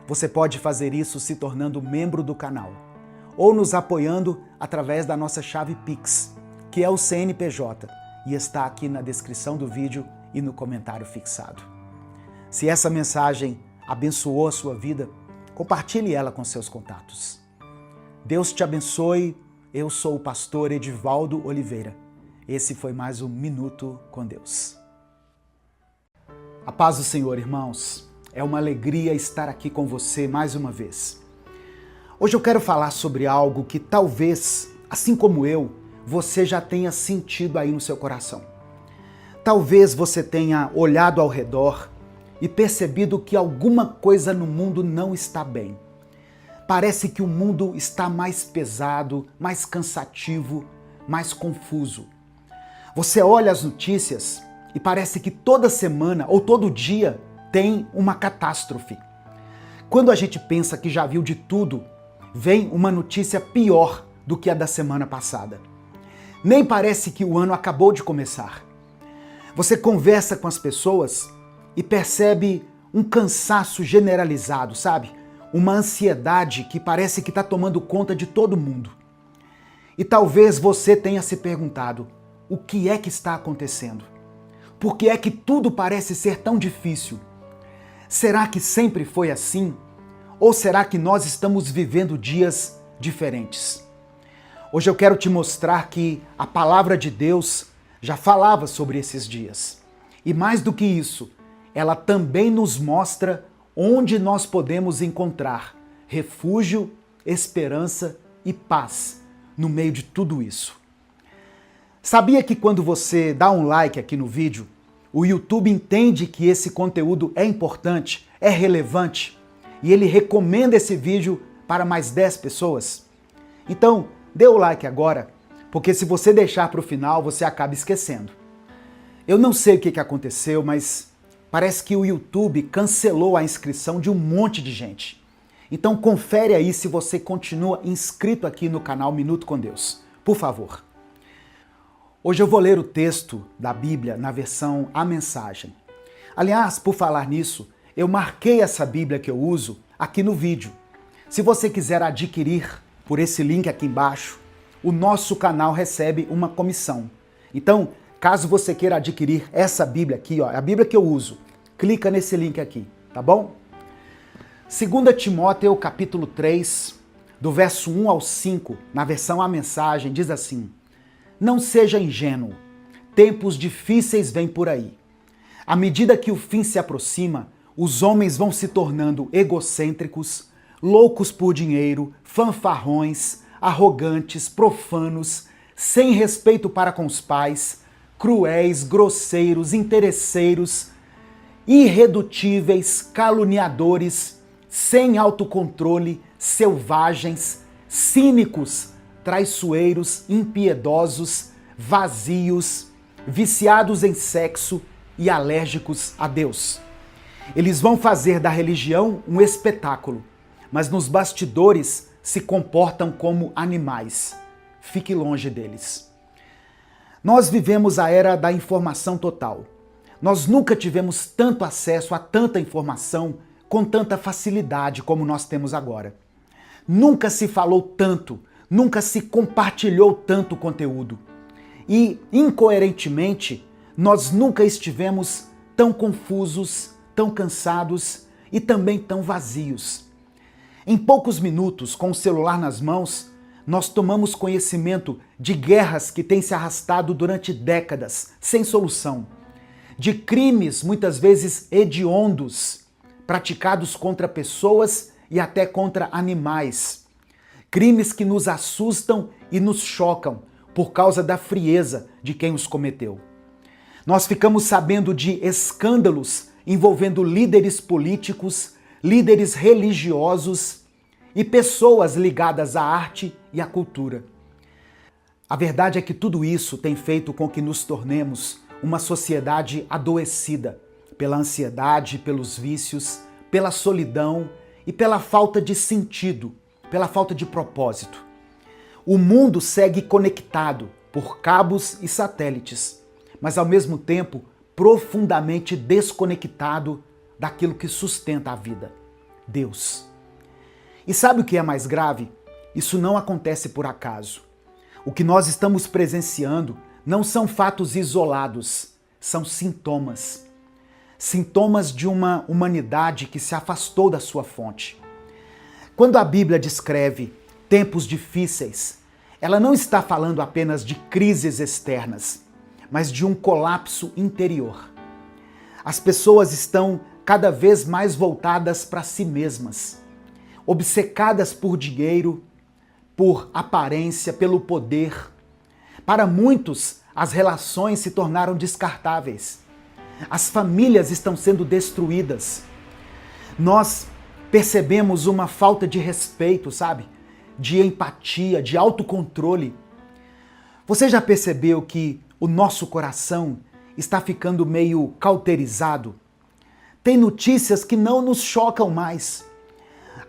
você pode fazer isso se tornando membro do canal ou nos apoiando através da nossa chave Pix, que é o CNPJ, e está aqui na descrição do vídeo e no comentário fixado. Se essa mensagem abençoou a sua vida, compartilhe ela com seus contatos. Deus te abençoe. Eu sou o pastor Edivaldo Oliveira. Esse foi mais um Minuto com Deus. A paz do Senhor, irmãos. É uma alegria estar aqui com você mais uma vez. Hoje eu quero falar sobre algo que talvez, assim como eu, você já tenha sentido aí no seu coração. Talvez você tenha olhado ao redor e percebido que alguma coisa no mundo não está bem. Parece que o mundo está mais pesado, mais cansativo, mais confuso. Você olha as notícias e parece que toda semana ou todo dia tem uma catástrofe. Quando a gente pensa que já viu de tudo, vem uma notícia pior do que a da semana passada. Nem parece que o ano acabou de começar. Você conversa com as pessoas e percebe um cansaço generalizado, sabe? Uma ansiedade que parece que está tomando conta de todo mundo. E talvez você tenha se perguntado, o que é que está acontecendo? Por que é que tudo parece ser tão difícil? Será que sempre foi assim? Ou será que nós estamos vivendo dias diferentes? Hoje eu quero te mostrar que a palavra de Deus já falava sobre esses dias. E mais do que isso, ela também nos mostra onde nós podemos encontrar refúgio, esperança e paz no meio de tudo isso. Sabia que quando você dá um like aqui no vídeo, o YouTube entende que esse conteúdo é importante, é relevante e ele recomenda esse vídeo para mais 10 pessoas? Então, dê o like agora, porque se você deixar para o final, você acaba esquecendo. Eu não sei o que aconteceu, mas parece que o YouTube cancelou a inscrição de um monte de gente. Então confere aí se você continua inscrito aqui no canal Minuto com Deus, por favor. Hoje eu vou ler o texto da Bíblia na versão A Mensagem. Aliás, por falar nisso, eu marquei essa Bíblia que eu uso aqui no vídeo. Se você quiser adquirir por esse link aqui embaixo, o nosso canal recebe uma comissão. Então, caso você queira adquirir essa Bíblia aqui, ó, a Bíblia que eu uso, clica nesse link aqui, tá bom? 2 Timóteo capítulo 3, do verso 1 ao 5, na versão A Mensagem, diz assim: Não seja ingênuo, tempos difíceis vêm por aí. À medida que o fim se aproxima, os homens vão se tornando egocêntricos, loucos por dinheiro, fanfarrões, arrogantes, profanos, sem respeito para com os pais, cruéis, grosseiros, interesseiros, irredutíveis, caluniadores, sem autocontrole, selvagens, cínicos, traiçoeiros, impiedosos, vazios, viciados em sexo e alérgicos a Deus. Eles vão fazer da religião um espetáculo, mas nos bastidores se comportam como animais. Fique longe deles. Nós vivemos a era da informação total. Nós nunca tivemos tanto acesso a tanta informação com tanta facilidade como nós temos agora. Nunca se falou tanto, nunca se compartilhou tanto conteúdo. E, incoerentemente, nós nunca estivemos tão confusos, tão cansados e também tão vazios. Em poucos minutos, com o celular nas mãos, nós tomamos conhecimento de guerras que têm se arrastado durante décadas, sem solução, de crimes muitas vezes hediondos, praticados contra pessoas e até contra animais. Crimes que nos assustam e nos chocam por causa da frieza de quem os cometeu. Nós ficamos sabendo de escândalos envolvendo líderes políticos, líderes religiosos e pessoas ligadas à arte e à cultura. A verdade é que tudo isso tem feito com que nos tornemos uma sociedade adoecida pela ansiedade, pelos vícios, pela solidão e pela falta de sentido, pela falta de propósito. O mundo segue conectado por cabos e satélites, mas ao mesmo tempo profundamente desconectado daquilo que sustenta a vida, Deus. E sabe o que é mais grave? Isso não acontece por acaso. O que nós estamos presenciando não são fatos isolados, são sintomas. sintomas de uma humanidade que se afastou da sua fonte. Quando a Bíblia descreve tempos difíceis, ela não está falando apenas de crises externas, mas de um colapso interior. As pessoas estão cada vez mais voltadas para si mesmas, obcecadas por dinheiro, por aparência, pelo poder. Para muitos, as relações se tornaram descartáveis. As famílias estão sendo destruídas. Nós percebemos uma falta de respeito, sabe? De empatia, de autocontrole. Você já percebeu que o nosso coração está ficando meio cauterizado? Tem notícias que não nos chocam mais.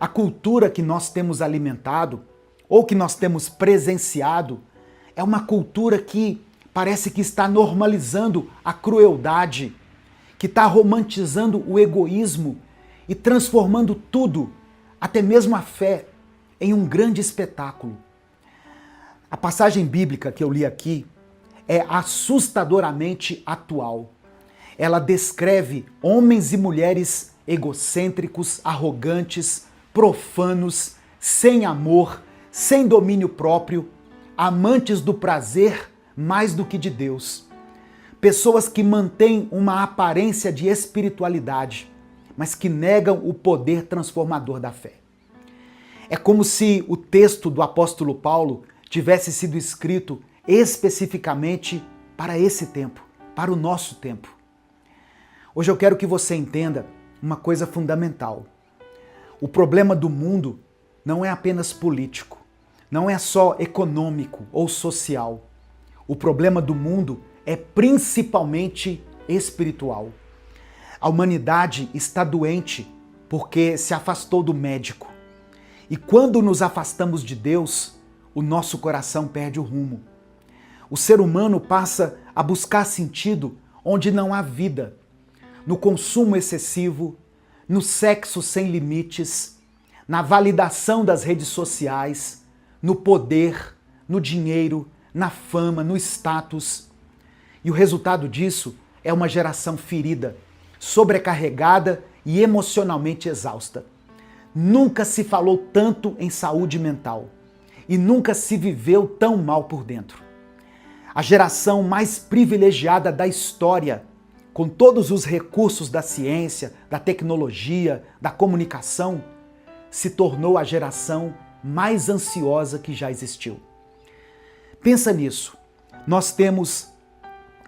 A cultura que nós temos alimentado, ou que nós temos presenciado, é uma cultura que parece que está normalizando a crueldade, que está romantizando o egoísmo e transformando tudo, até mesmo a fé, em um grande espetáculo. A passagem bíblica que eu li aqui é assustadoramente atual. Ela descreve homens e mulheres egocêntricos, arrogantes, profanos, sem amor, sem domínio próprio, amantes do prazer mais do que de Deus. Pessoas que mantêm uma aparência de espiritualidade, mas que negam o poder transformador da fé. É como se o texto do apóstolo Paulo tivesse sido escrito especificamente para esse tempo, para o nosso tempo. Hoje eu quero que você entenda uma coisa fundamental. O problema do mundo não é apenas político, não é só econômico ou social. O problema do mundo é principalmente espiritual. A humanidade está doente porque se afastou do médico. E quando nos afastamos de Deus, o nosso coração perde o rumo. O ser humano passa a buscar sentido onde não há vida, no consumo excessivo, no sexo sem limites, na validação das redes sociais, no poder, no dinheiro, na fama, no status. E o resultado disso é uma geração ferida, sobrecarregada e emocionalmente exausta. Nunca se falou tanto em saúde mental e nunca se viveu tão mal por dentro. A geração mais privilegiada da história, com todos os recursos da ciência, da tecnologia, da comunicação, se tornou a geração mais ansiosa que já existiu. Pensa nisso. Nós temos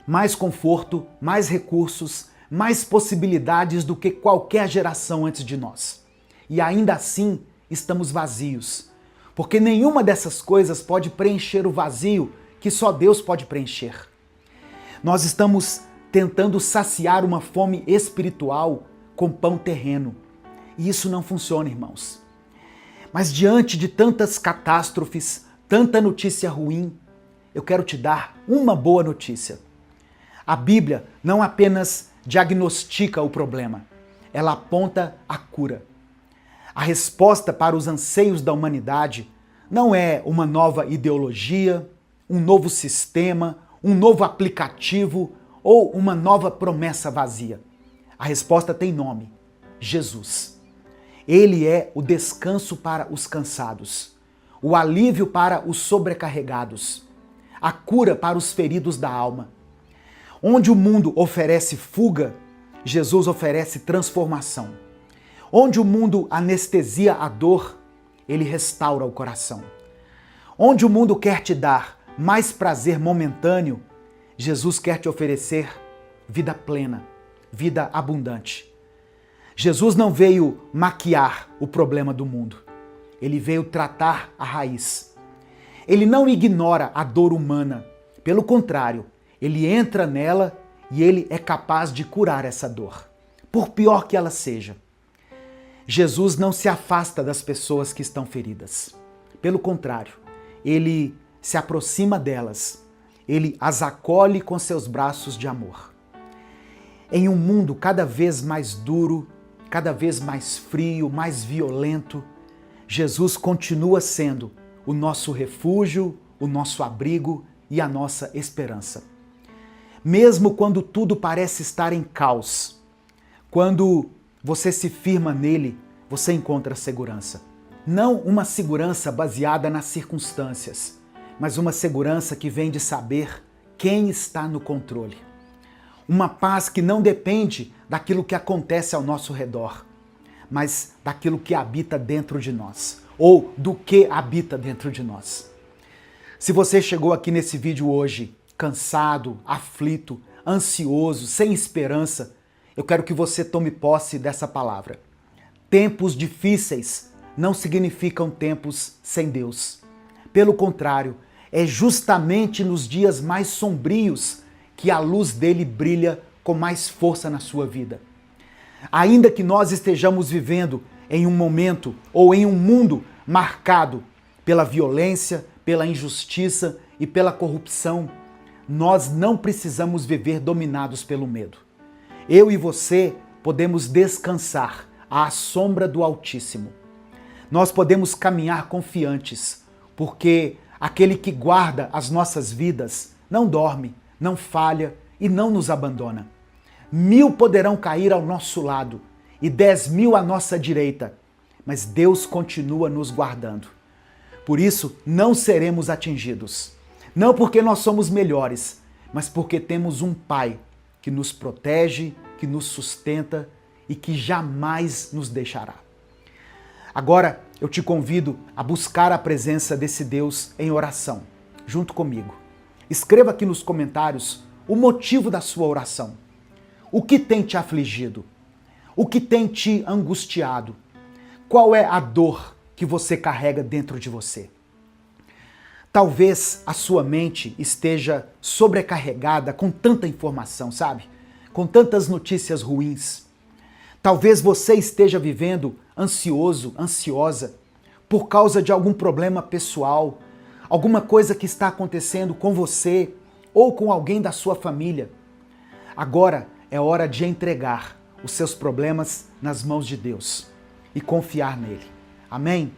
mais conforto, mais recursos, mais possibilidades do que qualquer geração antes de nós. E ainda assim, estamos vazios, porque nenhuma dessas coisas pode preencher o vazio que só Deus pode preencher. Nós estamos tentando saciar uma fome espiritual com pão terreno. E isso não funciona, irmãos. Mas diante de tantas catástrofes, tanta notícia ruim, eu quero te dar uma boa notícia. A Bíblia não apenas diagnostica o problema, ela aponta a cura. A resposta para os anseios da humanidade não é uma nova ideologia, um novo sistema, um novo aplicativo ou uma nova promessa vazia. A resposta tem nome: Jesus. Ele é o descanso para os cansados, o alívio para os sobrecarregados, a cura para os feridos da alma. Onde o mundo oferece fuga, Jesus oferece transformação. Onde o mundo anestesia a dor, ele restaura o coração. Onde o mundo quer te dar mais prazer momentâneo, Jesus quer te oferecer vida plena, vida abundante. Jesus não veio maquiar o problema do mundo. Ele veio tratar a raiz. Ele não ignora a dor humana. Pelo contrário, ele entra nela e ele é capaz de curar essa dor, por pior que ela seja. Jesus não se afasta das pessoas que estão feridas. Pelo contrário, ele se aproxima delas. Ele as acolhe com seus braços de amor. Em um mundo cada vez mais duro, cada vez mais frio, mais violento, Jesus continua sendo o nosso refúgio, o nosso abrigo e a nossa esperança. Mesmo quando tudo parece estar em caos, Quando você se firma nele, você encontra segurança. Não uma segurança baseada nas circunstâncias, mas uma segurança que vem de saber quem está no controle. Uma paz que não depende daquilo que acontece ao nosso redor, mas daquilo que habita dentro de nós, ou do que habita dentro de nós. Se você chegou aqui nesse vídeo hoje, cansado, aflito, ansioso, sem esperança, eu quero que você tome posse dessa palavra. Tempos difíceis não significam tempos sem Deus. Pelo contrário, é justamente nos dias mais sombrios que a luz dele brilha com mais força na sua vida. Ainda que nós estejamos vivendo em um momento ou em um mundo marcado pela violência, pela injustiça e pela corrupção, nós não precisamos viver dominados pelo medo. Eu e você podemos descansar à sombra do Altíssimo. Nós podemos caminhar confiantes, porque aquele que guarda as nossas vidas não dorme, não falha e não nos abandona. 1000 poderão cair ao nosso lado e 10.000 à nossa direita, mas Deus continua nos guardando. Por isso, não seremos atingidos. Não porque nós somos melhores, mas porque temos um Pai que nos protege, que nos sustenta e que jamais nos deixará. Agora, eu te convido a buscar a presença desse Deus em oração, junto comigo. Escreva aqui nos comentários o motivo da sua oração. O que tem te afligido? O que tem te angustiado? Qual é a dor que você carrega dentro de você? Talvez a sua mente esteja sobrecarregada com tanta informação, sabe? Com tantas notícias ruins. Talvez você esteja vivendo ansioso, ansiosa, por causa de algum problema pessoal, alguma coisa que está acontecendo com você ou com alguém da sua família. Agora é hora de entregar os seus problemas nas mãos de Deus e confiar nele. Amém?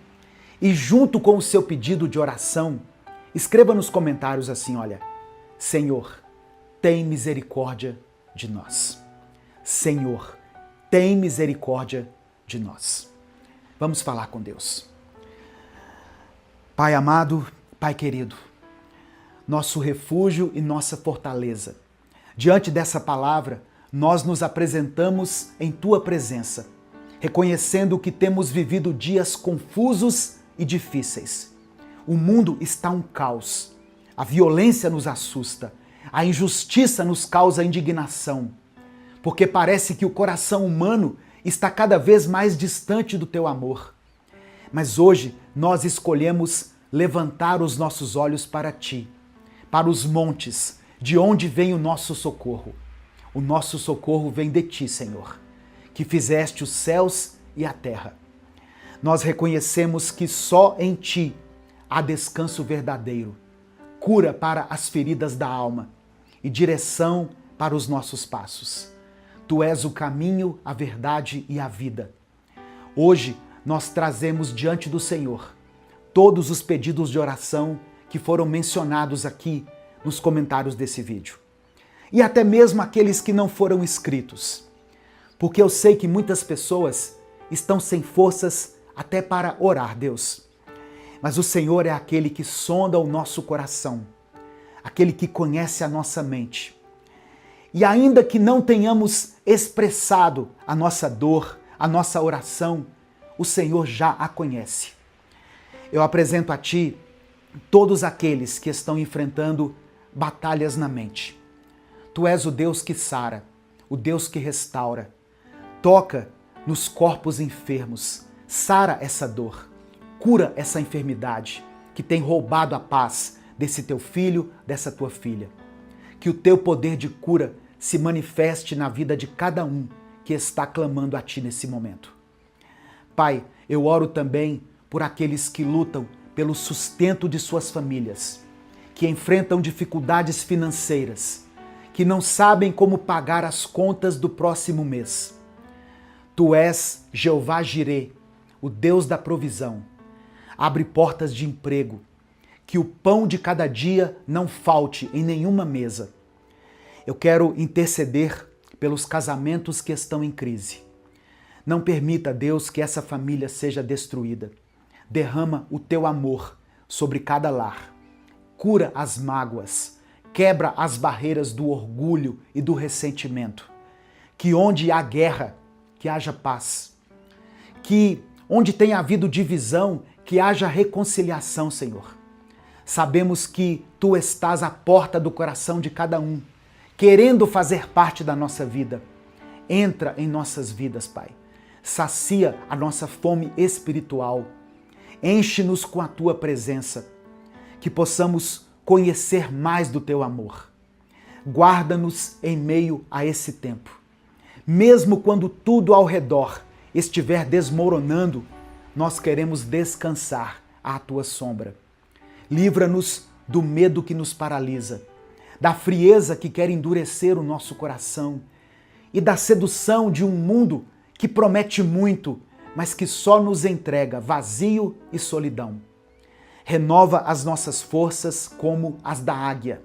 E junto com o seu pedido de oração, escreva nos comentários assim, olha: Senhor, tem misericórdia de nós. Senhor, tem misericórdia de nós. Vamos falar com Deus. Pai amado, Pai querido, nosso refúgio e nossa fortaleza. Diante dessa palavra, nós nos apresentamos em Tua presença, reconhecendo que temos vivido dias confusos e difíceis. O mundo está um caos, a violência nos assusta, a injustiça nos causa indignação, porque parece que o coração humano está cada vez mais distante do Teu amor. Mas hoje nós escolhemos levantar os nossos olhos para Ti, para os montes, de onde vem o nosso socorro. O nosso socorro vem de Ti, Senhor, que fizeste os céus e a terra. Nós reconhecemos que só em Ti há descanso verdadeiro, cura para as feridas da alma e direção para os nossos passos. Tu és o caminho, a verdade e a vida. Hoje nós trazemos diante do Senhor todos os pedidos de oração que foram mencionados aqui nos comentários desse vídeo. E até mesmo aqueles que não foram escritos, porque eu sei que muitas pessoas estão sem forças até para orar, Deus. Mas o Senhor é aquele que sonda o nosso coração, aquele que conhece a nossa mente. E ainda que não tenhamos expressado a nossa dor, a nossa oração, o Senhor já a conhece. Eu apresento a Ti todos aqueles que estão enfrentando batalhas na mente. Tu és o Deus que sara, o Deus que restaura. Toca nos corpos enfermos, sara essa dor, cura essa enfermidade que tem roubado a paz desse teu filho, dessa tua filha. Que o teu poder de cura se manifeste na vida de cada um que está clamando a Ti nesse momento. Pai, eu oro também por aqueles que lutam pelo sustento de suas famílias, que enfrentam dificuldades financeiras, que não sabem como pagar as contas do próximo mês. Tu és Jeová Jirê, o Deus da provisão. Abre portas de emprego, que o pão de cada dia não falte em nenhuma mesa. Eu quero interceder pelos casamentos que estão em crise. Não permita, Deus, que essa família seja destruída. Derrama o teu amor sobre cada lar. Cura as mágoas. Quebra as barreiras do orgulho e do ressentimento. Que onde há guerra, que haja paz. Que onde tem havido divisão, que haja reconciliação, Senhor. Sabemos que Tu estás à porta do coração de cada um, querendo fazer parte da nossa vida. Entra em nossas vidas, Pai. Sacia a nossa fome espiritual. Enche-nos com a Tua presença. Que possamos conhecer mais do Teu amor. Guarda-nos em meio a esse tempo. Mesmo quando tudo ao redor estiver desmoronando, nós queremos descansar à Tua sombra. Livra-nos do medo que nos paralisa, da frieza que quer endurecer o nosso coração e da sedução de um mundo que promete muito, mas que só nos entrega vazio e solidão. Renova as nossas forças como as da águia.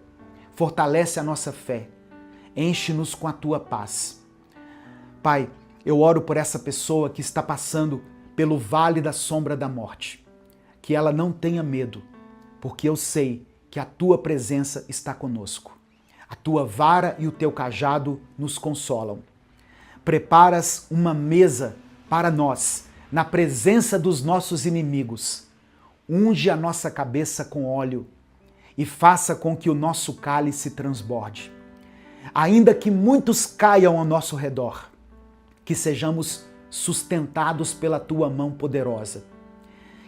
Fortalece a nossa fé. Enche-nos com a Tua paz. Pai, eu oro por essa pessoa que está passando pelo vale da sombra da morte. Que ela não tenha medo, porque eu sei que a Tua presença está conosco. A Tua vara e o Teu cajado nos consolam. Preparas uma mesa para nós, na presença dos nossos inimigos. Unge a nossa cabeça com óleo e faça com que o nosso cálice transborde. Ainda que muitos caiam ao nosso redor, que sejamos sustentados pela Tua mão poderosa.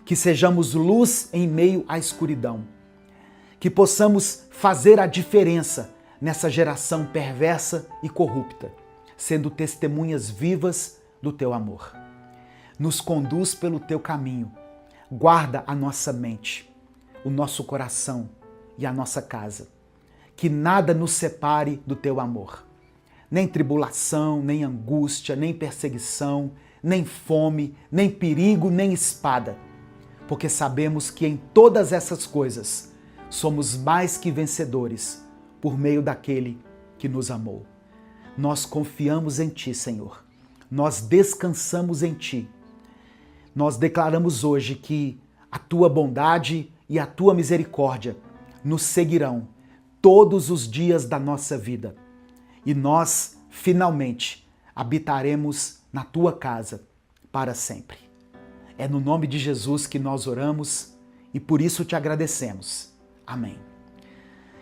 Que sejamos luz em meio à escuridão. Que possamos fazer a diferença nessa geração perversa e corrupta, sendo testemunhas vivas do Teu amor. Nos conduz pelo Teu caminho. Guarda a nossa mente, o nosso coração e a nossa casa. Que nada nos separe do Teu amor. Nem tribulação, nem angústia, nem perseguição, nem fome, nem perigo, nem espada. Porque sabemos que em todas essas coisas somos mais que vencedores por meio daquele que nos amou. Nós confiamos em Ti, Senhor. Nós descansamos em Ti. Nós declaramos hoje que a Tua bondade e a Tua misericórdia nos seguirão todos os dias da nossa vida. E nós, finalmente, habitaremos na Tua casa para sempre. É no nome de Jesus que nós oramos e por isso Te agradecemos. Amém.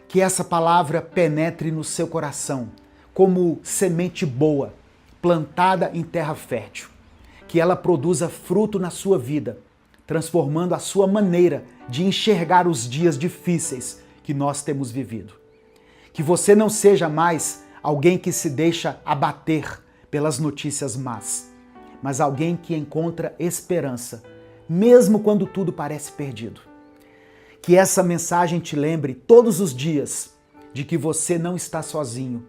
Que essa palavra penetre no seu coração como semente boa, plantada em terra fértil. Que ela produza fruto na sua vida, transformando a sua maneira de enxergar os dias difíceis que nós temos vivido. Que você não seja mais alguém que se deixa abater pelas notícias más, mas alguém que encontra esperança, mesmo quando tudo parece perdido. Que essa mensagem te lembre todos os dias de que você não está sozinho,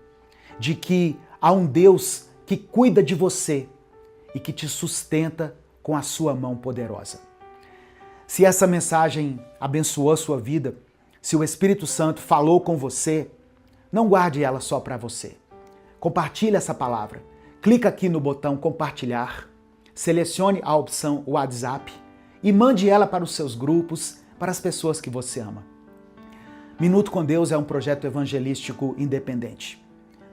de que há um Deus que cuida de você e que te sustenta com a sua mão poderosa. Se essa mensagem abençoou a sua vida, se o Espírito Santo falou com você, não guarde ela só para você. Compartilhe essa palavra. Clica aqui no botão compartilhar, selecione a opção WhatsApp e mande ela para os seus grupos, para as pessoas que você ama. Minuto com Deus é um projeto evangelístico independente.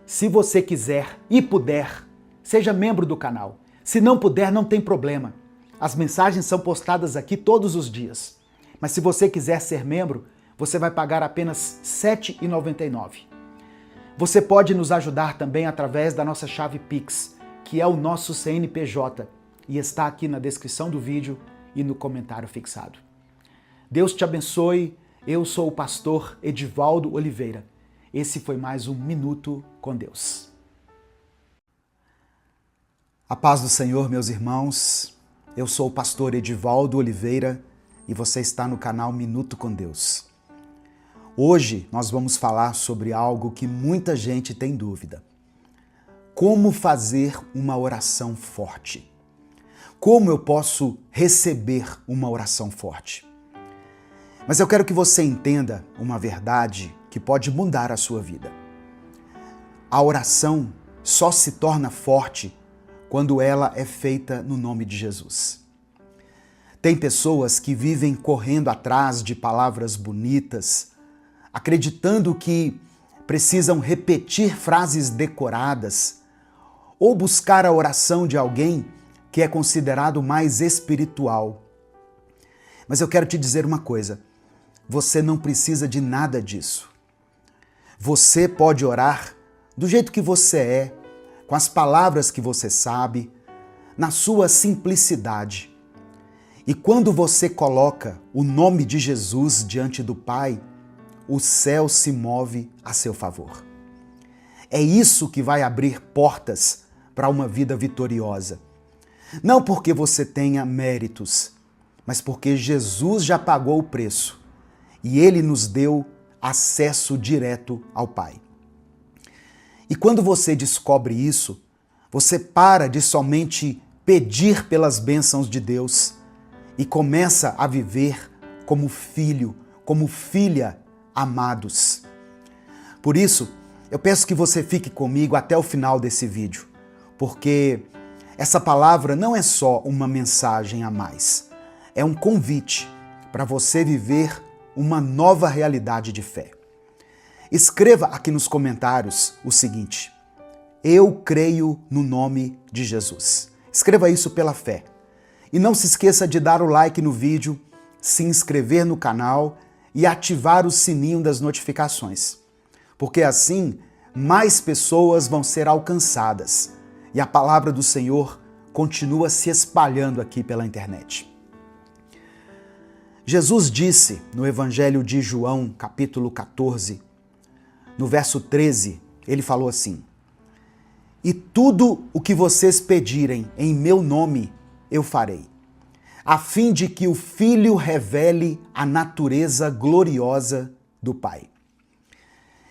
Se você quiser e puder, seja membro do canal. Se não puder, não tem problema. As mensagens são postadas aqui todos os dias. Mas se você quiser ser membro, você vai pagar apenas R$ 7,99. Você pode nos ajudar também através da nossa chave Pix, que é o nosso CNPJ, e está aqui na descrição do vídeo e no comentário fixado. Deus te abençoe. Eu sou o pastor Edivaldo Oliveira. Esse foi mais um Minuto com Deus. A paz do Senhor, meus irmãos. Eu sou o pastor Edivaldo Oliveira e você está no canal Minuto com Deus. Hoje nós vamos falar sobre algo que muita gente tem dúvida. Como fazer uma oração forte? Como eu posso receber uma oração forte? Mas eu quero que você entenda uma verdade que pode mudar a sua vida. A oração só se torna forte quando ela é feita no nome de Jesus. Tem pessoas que vivem correndo atrás de palavras bonitas, acreditando que precisam repetir frases decoradas ou buscar a oração de alguém que é considerado mais espiritual. Mas eu quero te dizer uma coisa, você não precisa de nada disso. Você pode orar do jeito que você é, com as palavras que você sabe, na sua simplicidade. E quando você coloca o nome de Jesus diante do Pai, o céu se move a seu favor. É isso que vai abrir portas para uma vida vitoriosa. Não porque você tenha méritos, mas porque Jesus já pagou o preço e Ele nos deu acesso direto ao Pai. E quando você descobre isso, você para de somente pedir pelas bênçãos de Deus e começa a viver como filho, como filha amados. Por isso, eu peço que você fique comigo até o final desse vídeo, porque essa palavra não é só uma mensagem a mais, é um convite para você viver uma nova realidade de fé. Escreva aqui nos comentários o seguinte: eu creio no nome de Jesus. Escreva isso pela fé. E não se esqueça de dar o like no vídeo, se inscrever no canal e ativar o sininho das notificações. Porque assim, mais pessoas vão ser alcançadas e a palavra do Senhor continua se espalhando aqui pela internet. Jesus disse no Evangelho de João, capítulo 14, no verso 13, ele falou assim: e tudo o que vocês pedirem em meu nome, eu farei, a fim de que o Filho revele a natureza gloriosa do Pai.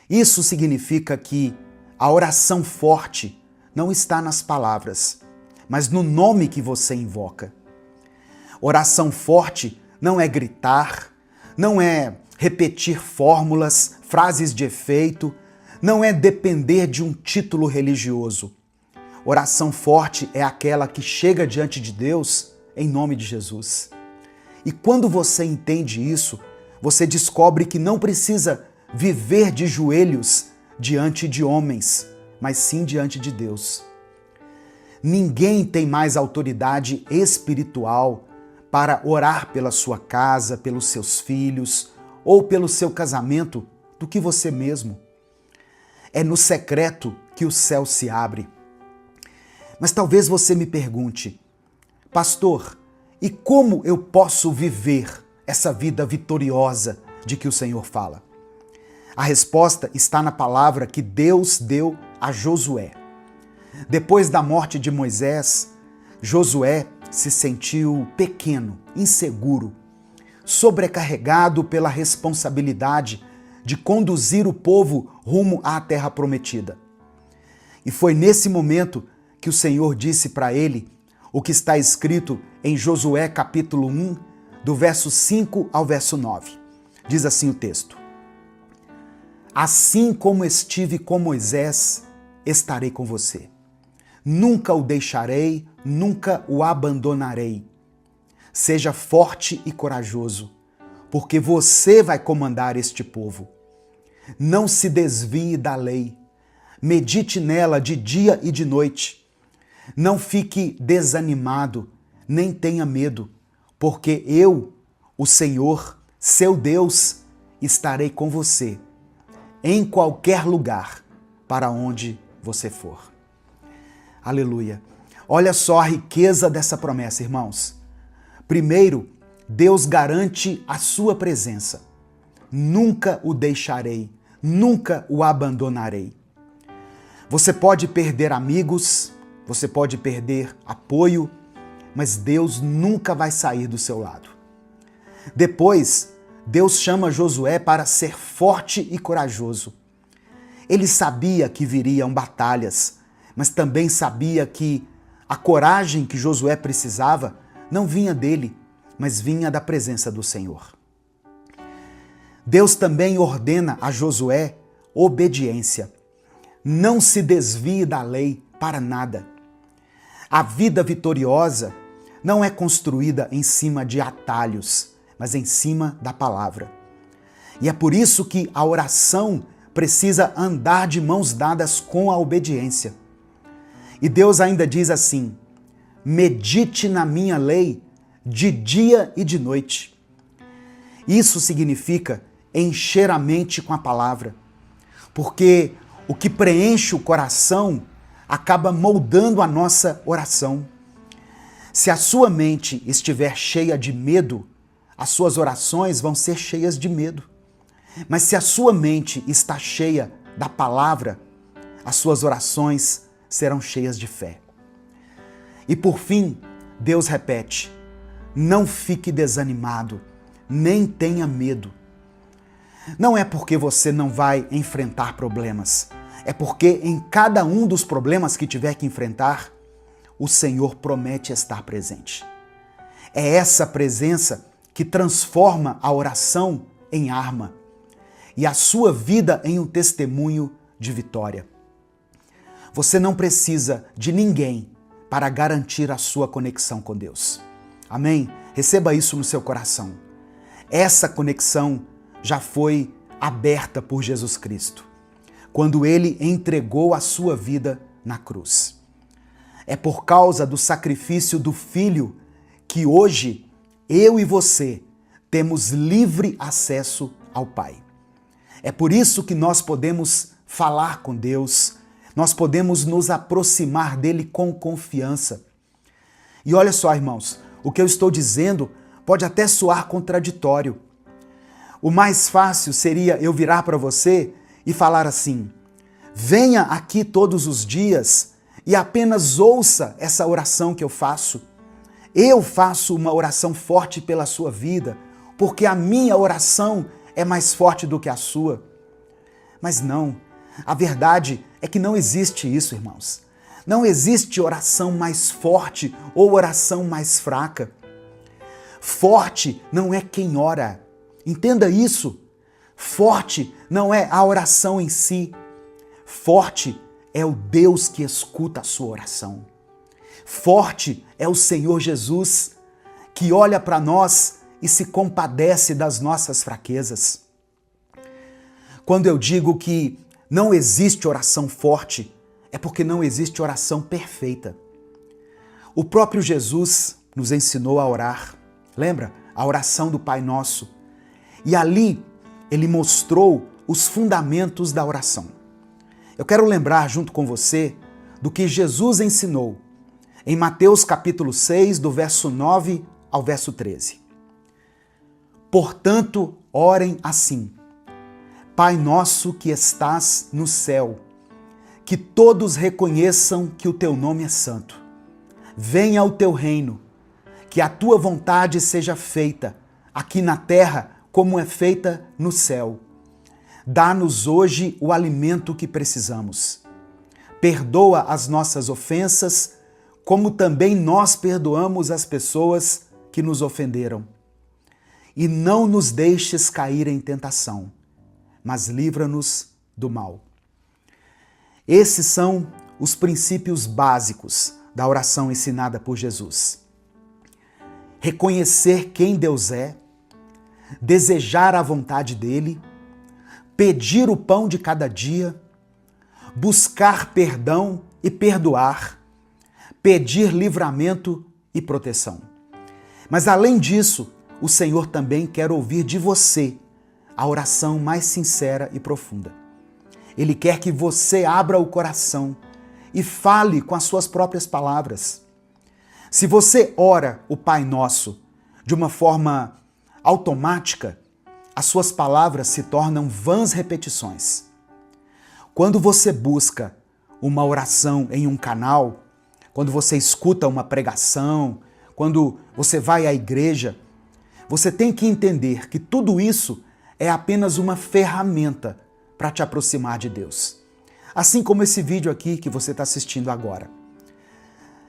Isso significa que a oração forte não está nas palavras, mas no nome que você invoca. Oração forte não é gritar, não é repetir fórmulas, frases de efeito, não é depender de um título religioso. Oração forte é aquela que chega diante de Deus em nome de Jesus. E quando você entende isso, você descobre que não precisa viver de joelhos diante de homens, mas sim diante de Deus. Ninguém tem mais autoridade espiritual para orar pela sua casa, pelos seus filhos ou pelo seu casamento do que você mesmo. É no secreto que o céu se abre. Mas talvez você me pergunte: pastor, e como eu posso viver essa vida vitoriosa de que o Senhor fala? A resposta está na palavra que Deus deu a Josué. Depois da morte de Moisés, Josué se sentiu pequeno, inseguro, sobrecarregado pela responsabilidade de conduzir o povo rumo à terra prometida. E foi nesse momento que o Senhor disse para ele o que está escrito em Josué capítulo 1, do verso 5 ao verso 9. Diz assim o texto: assim como estive com Moisés, estarei com você. Nunca o deixarei, nunca o abandonarei. Seja forte e corajoso, porque você vai comandar este povo. Não se desvie da lei. Medite nela de dia e de noite. Não fique desanimado, nem tenha medo, porque eu, o Senhor, seu Deus, estarei com você em qualquer lugar para onde você for. Aleluia! Olha só a riqueza dessa promessa, irmãos. Primeiro, Deus garante a sua presença. Nunca o deixarei, nunca o abandonarei. Você pode perder amigos, você pode perder apoio, mas Deus nunca vai sair do seu lado. Depois, Deus chama Josué para ser forte e corajoso. Ele sabia que viriam batalhas, mas também sabia que a coragem que Josué precisava não vinha dele, mas vinha da presença do Senhor. Deus também ordena a Josué obediência. Não se desvie da lei para nada. A vida vitoriosa não é construída em cima de atalhos, mas em cima da palavra. E é por isso que a oração precisa andar de mãos dadas com a obediência. E Deus ainda diz assim: medite na minha lei de dia e de noite. Isso significa encher a mente com a palavra, porque o que preenche o coração acaba moldando a nossa oração. Se a sua mente estiver cheia de medo, as suas orações vão ser cheias de medo. Mas se a sua mente está cheia da palavra, as suas orações serão cheias de fé. E por fim, Deus repete: não fique desanimado, nem tenha medo. Não é porque você não vai enfrentar problemas, é porque em cada um dos problemas que tiver que enfrentar, o Senhor promete estar presente. É essa presença que transforma a oração em arma e a sua vida em um testemunho de vitória. Você não precisa de ninguém para garantir a sua conexão com Deus. Amém? Receba isso no seu coração. Essa conexão já foi aberta por Jesus Cristo, quando Ele entregou a sua vida na cruz. É por causa do sacrifício do Filho que hoje eu e você temos livre acesso ao Pai. É por isso que nós podemos falar com Deus, nós podemos nos aproximar dele com confiança. E olha só, irmãos, o que eu estou dizendo pode até soar contraditório. O mais fácil seria eu virar para você e falar assim: venha aqui todos os dias e apenas ouça essa oração que eu faço. Eu faço uma oração forte pela sua vida, porque a minha oração é mais forte do que a sua. Mas não, a verdade é que não existe isso, irmãos. Não existe oração mais forte ou oração mais fraca. Forte não é quem ora. Entenda isso. Forte não é a oração em si. Forte é o Deus que escuta a sua oração. Forte é o Senhor Jesus, que olha para nós e se compadece das nossas fraquezas. Quando eu digo que não existe oração forte, é porque não existe oração perfeita. O próprio Jesus nos ensinou a orar. Lembra? A oração do Pai Nosso. E ali ele mostrou os fundamentos da oração. Eu quero lembrar junto com você do que Jesus ensinou em Mateus capítulo 6, do verso 9 ao verso 13. Portanto, orem assim: Pai nosso que estás no céu, que todos reconheçam que o teu nome é santo. Venha o teu reino, que a tua vontade seja feita, aqui na terra como é feita no céu. Dá-nos hoje o alimento que precisamos. Perdoa as nossas ofensas, como também nós perdoamos as pessoas que nos ofenderam. E não nos deixes cair em tentação, mas livra-nos do mal. Esses são os princípios básicos da oração ensinada por Jesus. Reconhecer quem Deus é, desejar a vontade dele, pedir o pão de cada dia, buscar perdão e perdoar, pedir livramento e proteção. Mas além disso, o Senhor também quer ouvir de você a oração mais sincera e profunda. Ele quer que você abra o coração e fale com as suas próprias palavras. Se você ora o Pai Nosso de uma forma automática, as suas palavras se tornam vãs repetições. Quando você busca uma oração em um canal, quando você escuta uma pregação, quando você vai à igreja, você tem que entender que tudo isso é apenas uma ferramenta para te aproximar de Deus. Assim como esse vídeo aqui que você está assistindo agora.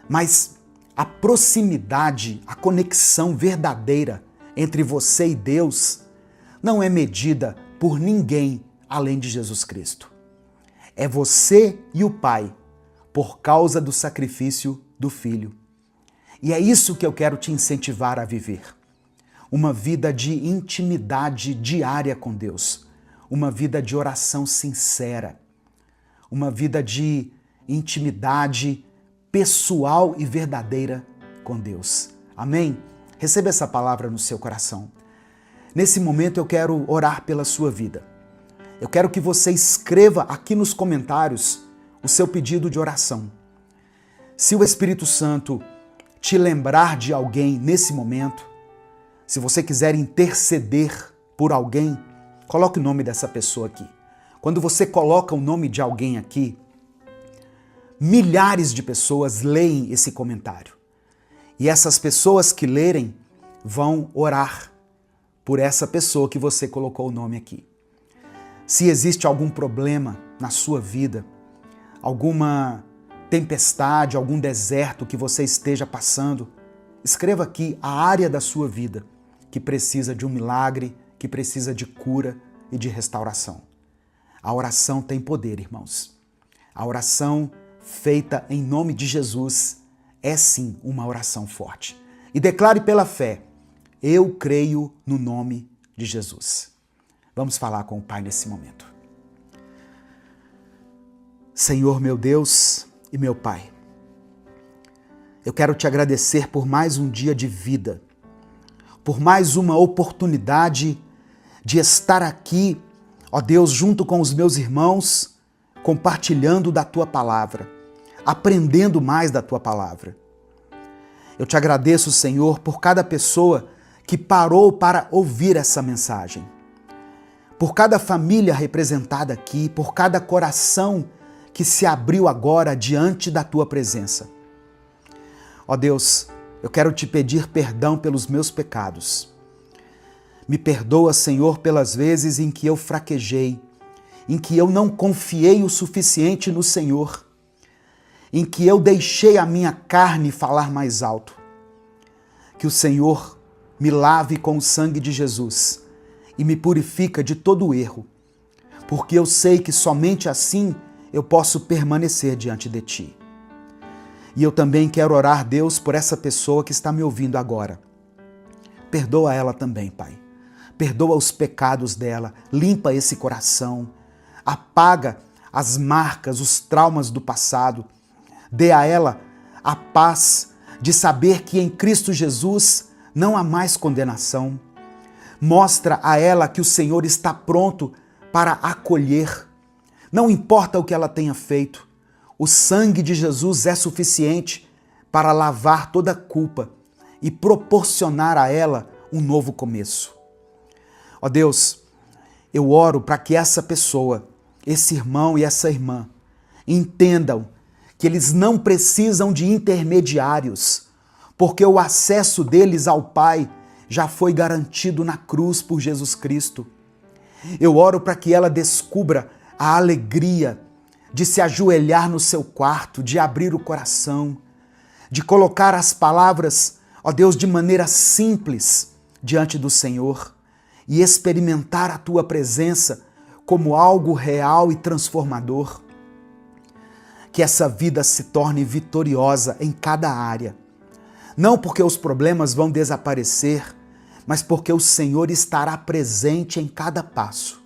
Mas a proximidade, a conexão verdadeira entre você e Deus não é medida por ninguém além de Jesus Cristo. É você e o Pai, por causa do sacrifício do Filho. E é isso que eu quero te incentivar a viver. Uma vida de intimidade diária com Deus. Uma vida de oração sincera. Uma vida de intimidade pessoal e verdadeira com Deus. Amém? Receba essa palavra no seu coração. Nesse momento eu quero orar pela sua vida. Eu quero que você escreva aqui nos comentários o seu pedido de oração. Se o Espírito Santo te lembrar de alguém nesse momento, se você quiser interceder por alguém, coloque o nome dessa pessoa aqui. Quando você coloca o nome de alguém aqui, milhares de pessoas leem esse comentário. E essas pessoas que lerem vão orar por essa pessoa que você colocou o nome aqui. Se existe algum problema na sua vida, alguma tempestade, algum deserto que você esteja passando, escreva aqui a área da sua vida que precisa de um milagre, que precisa de cura e de restauração. A oração tem poder, irmãos. A oração feita em nome de Jesus é sim uma oração forte. E declare pela fé: eu creio no nome de Jesus. Vamos falar com o Pai nesse momento. Senhor, meu Deus e meu Pai, eu quero te agradecer por mais um dia de vida, por mais uma oportunidade de estar aqui, ó Deus, junto com os meus irmãos, compartilhando da Tua palavra, aprendendo mais da Tua palavra. Eu te agradeço, Senhor, por cada pessoa que parou para ouvir essa mensagem, por cada família representada aqui, por cada coração que se abriu agora diante da Tua presença. Ó Deus, eu quero te pedir perdão pelos meus pecados. Me perdoa, Senhor, pelas vezes em que eu fraquejei, em que eu não confiei o suficiente no Senhor, em que eu deixei a minha carne falar mais alto. Que o Senhor me lave com o sangue de Jesus e me purifica de todo erro, porque eu sei que somente assim eu posso permanecer diante de Ti. E eu também quero orar, Deus, por essa pessoa que está me ouvindo agora. Perdoa ela também, Pai. Perdoa os pecados dela, limpa esse coração, apaga as marcas, os traumas do passado. Dê a ela a paz de saber que em Cristo Jesus não há mais condenação. Mostra a ela que o Senhor está pronto para acolher. Não importa o que ela tenha feito, o sangue de Jesus é suficiente para lavar toda a culpa e proporcionar a ela um novo começo. Ó Deus, eu oro para que essa pessoa, esse irmão e essa irmã, entendam que eles não precisam de intermediários, porque o acesso deles ao Pai já foi garantido na cruz por Jesus Cristo. Eu oro para que ela descubra a alegria de se ajoelhar no seu quarto, de abrir o coração, de colocar as palavras, ó Deus, de maneira simples diante do Senhor e experimentar a Tua presença como algo real e transformador. Que essa vida se torne vitoriosa em cada área. Não porque os problemas vão desaparecer, mas porque o Senhor estará presente em cada passo.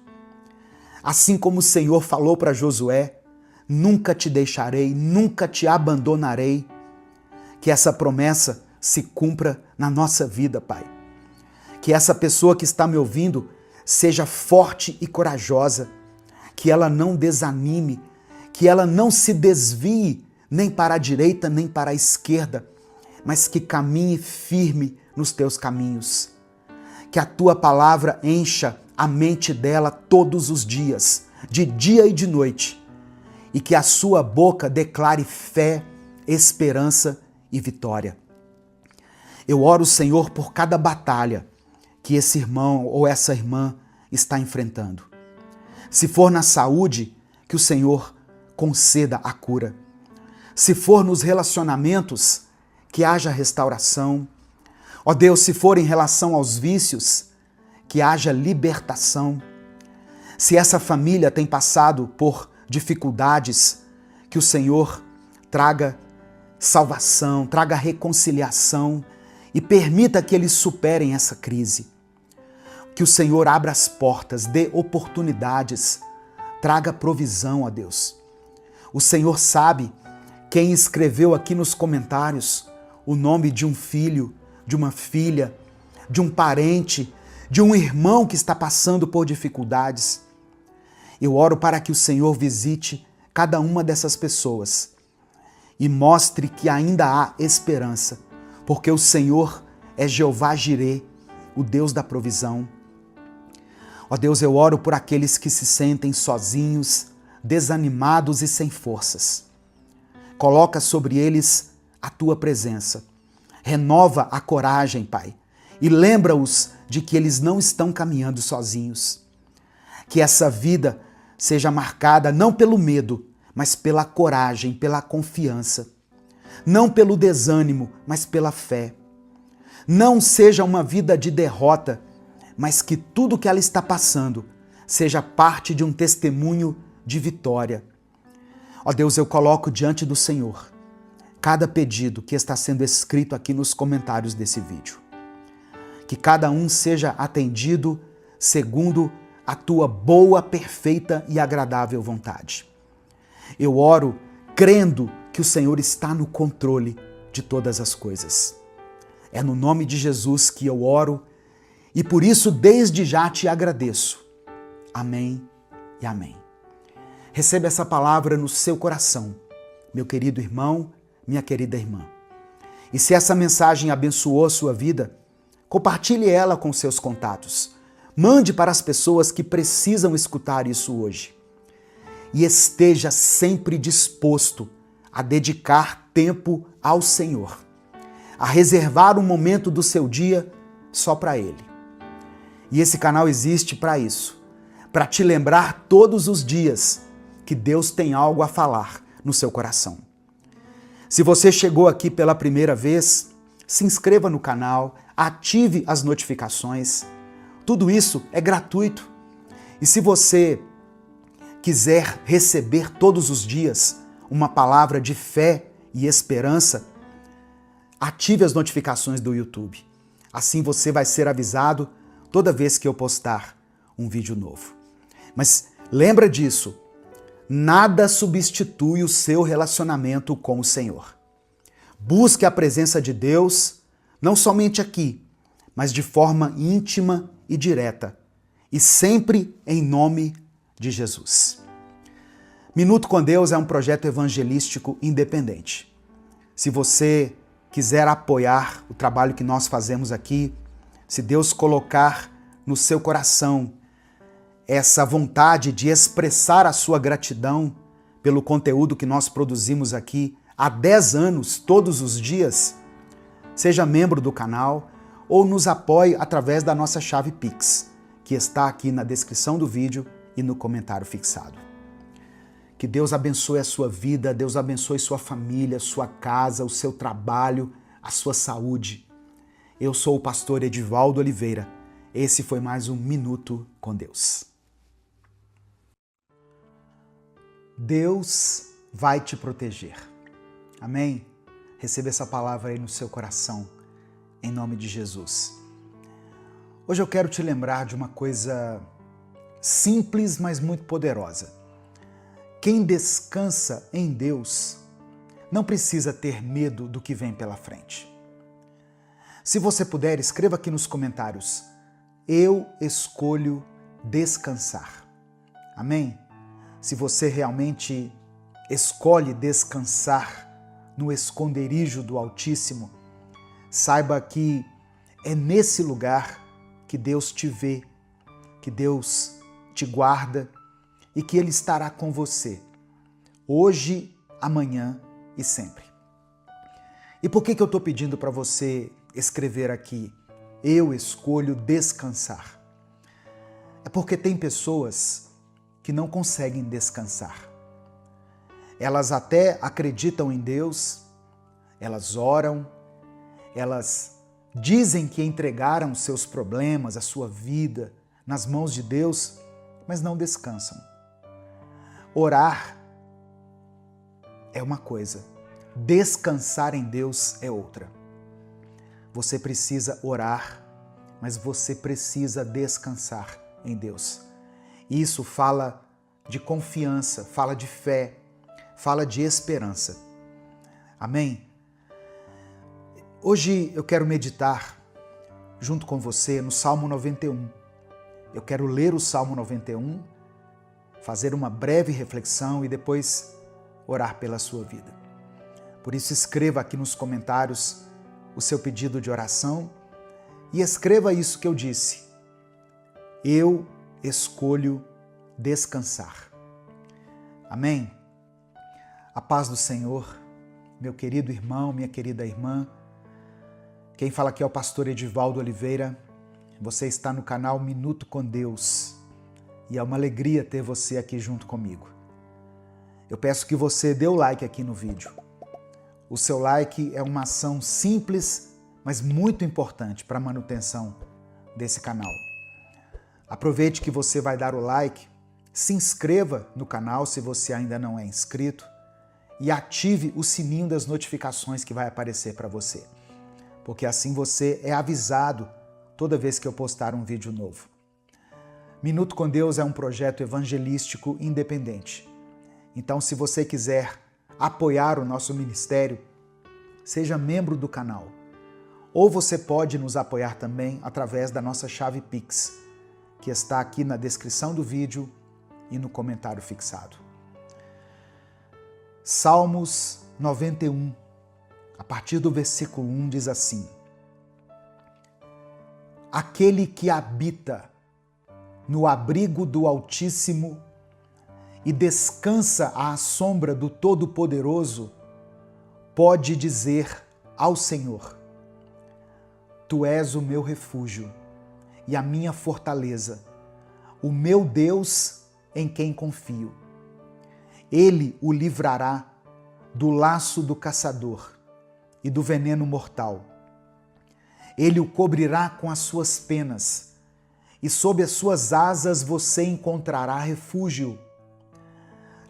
Assim como o Senhor falou para Josué: nunca te deixarei, nunca te abandonarei. Que essa promessa se cumpra na nossa vida, Pai. Que essa pessoa que está me ouvindo seja forte e corajosa, que ela não desanime, que ela não se desvie nem para a direita nem para a esquerda, mas que caminhe firme nos teus caminhos. Que a Tua palavra encha a mente dela todos os dias, de dia e de noite, e que a sua boca declare fé, esperança e vitória. Eu oro, Senhor, por cada batalha que esse irmão ou essa irmã está enfrentando. Se for na saúde, que o Senhor conceda a cura. Se for nos relacionamentos, que haja restauração. Ó Deus, se for em relação aos vícios, que haja libertação. Se essa família tem passado por dificuldades, que o Senhor traga salvação, traga reconciliação e permita que eles superem essa crise. Que o Senhor abra as portas, dê oportunidades, traga provisão, ó Deus. O Senhor sabe quem escreveu aqui nos comentários o nome de um filho, de uma filha, de um parente, de um irmão que está passando por dificuldades. Eu oro para que o Senhor visite cada uma dessas pessoas e mostre que ainda há esperança, porque o Senhor é Jeová Jirê, o Deus da provisão. Ó Deus, eu oro por aqueles que se sentem sozinhos, desanimados e sem forças. Coloca sobre eles a tua presença. Renova a coragem, Pai, e lembra-os de que eles não estão caminhando sozinhos. Que essa vida seja marcada não pelo medo, mas pela coragem, pela confiança. Não pelo desânimo, mas pela fé. Não seja uma vida de derrota, mas que tudo que ela está passando seja parte de um testemunho de vitória. Ó Deus, eu coloco diante do Senhor cada pedido que está sendo escrito aqui nos comentários desse vídeo. Que cada um seja atendido segundo a tua boa, perfeita e agradável vontade. Eu oro crendo que o Senhor está no controle de todas as coisas. É no nome de Jesus que eu oro e por isso desde já te agradeço. Amém e amém. Receba essa palavra no seu coração, meu querido irmão, minha querida irmã. E se essa mensagem abençoou a sua vida, compartilhe ela com seus contatos. Mande para as pessoas que precisam escutar isso hoje. E esteja sempre disposto a dedicar tempo ao Senhor, a reservar um momento do seu dia só para Ele. E esse canal existe para isso, para te lembrar todos os dias que Deus tem algo a falar no seu coração. Se você chegou aqui pela primeira vez, se inscreva no canal, ative as notificações. Tudo isso é gratuito. E se você quiser receber todos os dias uma palavra de fé e esperança, ative as notificações do YouTube. Assim você vai ser avisado toda vez que eu postar um vídeo novo. Mas lembra disso, nada substitui o seu relacionamento com o Senhor. Busque a presença de Deus, não somente aqui, mas de forma íntima e direta, e sempre em nome de Jesus. Minuto com Deus é um projeto evangelístico independente. Se você quiser apoiar o trabalho que nós fazemos aqui, se Deus colocar no seu coração essa vontade de expressar a sua gratidão pelo conteúdo que nós produzimos aqui há 10 anos, todos os dias, seja membro do canal ou nos apoie através da nossa chave Pix, que está aqui na descrição do vídeo e no comentário fixado. Que Deus abençoe a sua vida, Deus abençoe sua família, sua casa, o seu trabalho, a sua saúde. Eu sou o pastor Edivaldo Oliveira. Esse foi mais um Minuto com Deus. Deus vai te proteger. Amém? Receba essa palavra aí no seu coração, em nome de Jesus. Hoje eu quero te lembrar de uma coisa simples, mas muito poderosa. Quem descansa em Deus não precisa ter medo do que vem pela frente. Se você puder, escreva aqui nos comentários: eu escolho descansar. Amém? Se você realmente escolhe descansar no esconderijo do Altíssimo, saiba que é nesse lugar que Deus te vê, que Deus te guarda e que Ele estará com você, hoje, amanhã e sempre. E por que eu estou pedindo para você escrever aqui: eu escolho descansar? É porque tem pessoas que não conseguem descansar. Elas até acreditam em Deus, elas oram, elas dizem que entregaram seus problemas, a sua vida nas mãos de Deus, mas não descansam. Orar é uma coisa, descansar em Deus é outra. Você precisa orar, mas você precisa descansar em Deus. Isso fala de confiança, fala de fé, fala de esperança. Amém? Hoje eu quero meditar junto com você no Salmo 91. Eu quero ler o Salmo 91, fazer uma breve reflexão e depois orar pela sua vida. Por isso escreva aqui nos comentários o seu pedido de oração e escreva isso que eu disse. Eu escolho descansar. Amém? A paz do Senhor, meu querido irmão, minha querida irmã. Quem fala aqui é o pastor Edivaldo Oliveira. Você está no canal Minuto com Deus e é uma alegria ter você aqui junto comigo. Eu peço que você dê o like aqui no vídeo. O seu like é uma ação simples, mas muito importante para a manutenção desse canal. Aproveite que você vai dar o like, se inscreva no canal se você ainda não é inscrito e ative o sininho das notificações que vai aparecer para você, porque assim você é avisado toda vez que eu postar um vídeo novo. Minuto com Deus é um projeto evangelístico independente. Então, se você quiser apoiar o nosso ministério, seja membro do canal. Ou você pode nos apoiar também através da nossa chave Pix, que está aqui na descrição do vídeo e no comentário fixado. Salmos 91, a partir do versículo 1, diz assim: Aquele que habita no abrigo do Altíssimo e descansa à sombra do Todo-Poderoso, pode dizer ao Senhor: Tu és o meu refúgio e a minha fortaleza, o meu Deus em quem confio. Ele o livrará do laço do caçador e do veneno mortal. Ele o cobrirá com as suas penas, e sob as suas asas você encontrará refúgio.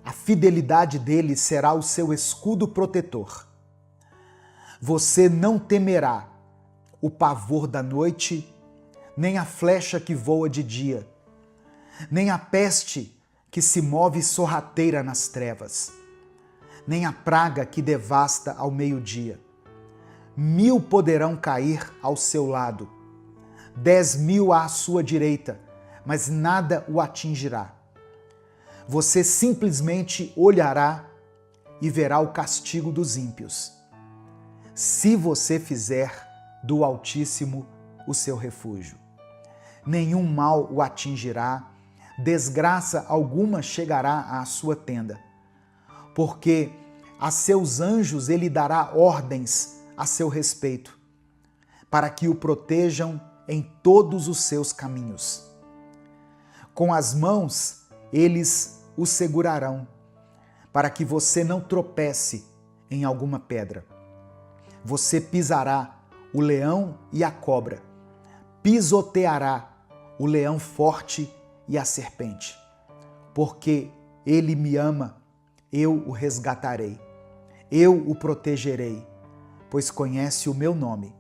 A fidelidade dele será o seu escudo protetor. Você não temerá o pavor da noite, nem a flecha que voa de dia, nem a peste que se move sorrateira nas trevas, nem a praga que devasta ao meio-dia. 1000 poderão cair ao seu lado, 10.000 à sua direita, mas nada o atingirá. Você simplesmente olhará e verá o castigo dos ímpios, se você fizer do Altíssimo o seu refúgio. Nenhum mal o atingirá, desgraça alguma chegará à sua tenda, porque a seus anjos ele dará ordens a seu respeito, para que o protejam em todos os seus caminhos. Com as mãos eles o segurarão, para que você não tropece em alguma pedra. Você pisará o leão e a cobra, pisoteará o leão forte e a serpente. Porque ele me ama, eu o resgatarei, eu o protegerei, pois conhece o meu nome.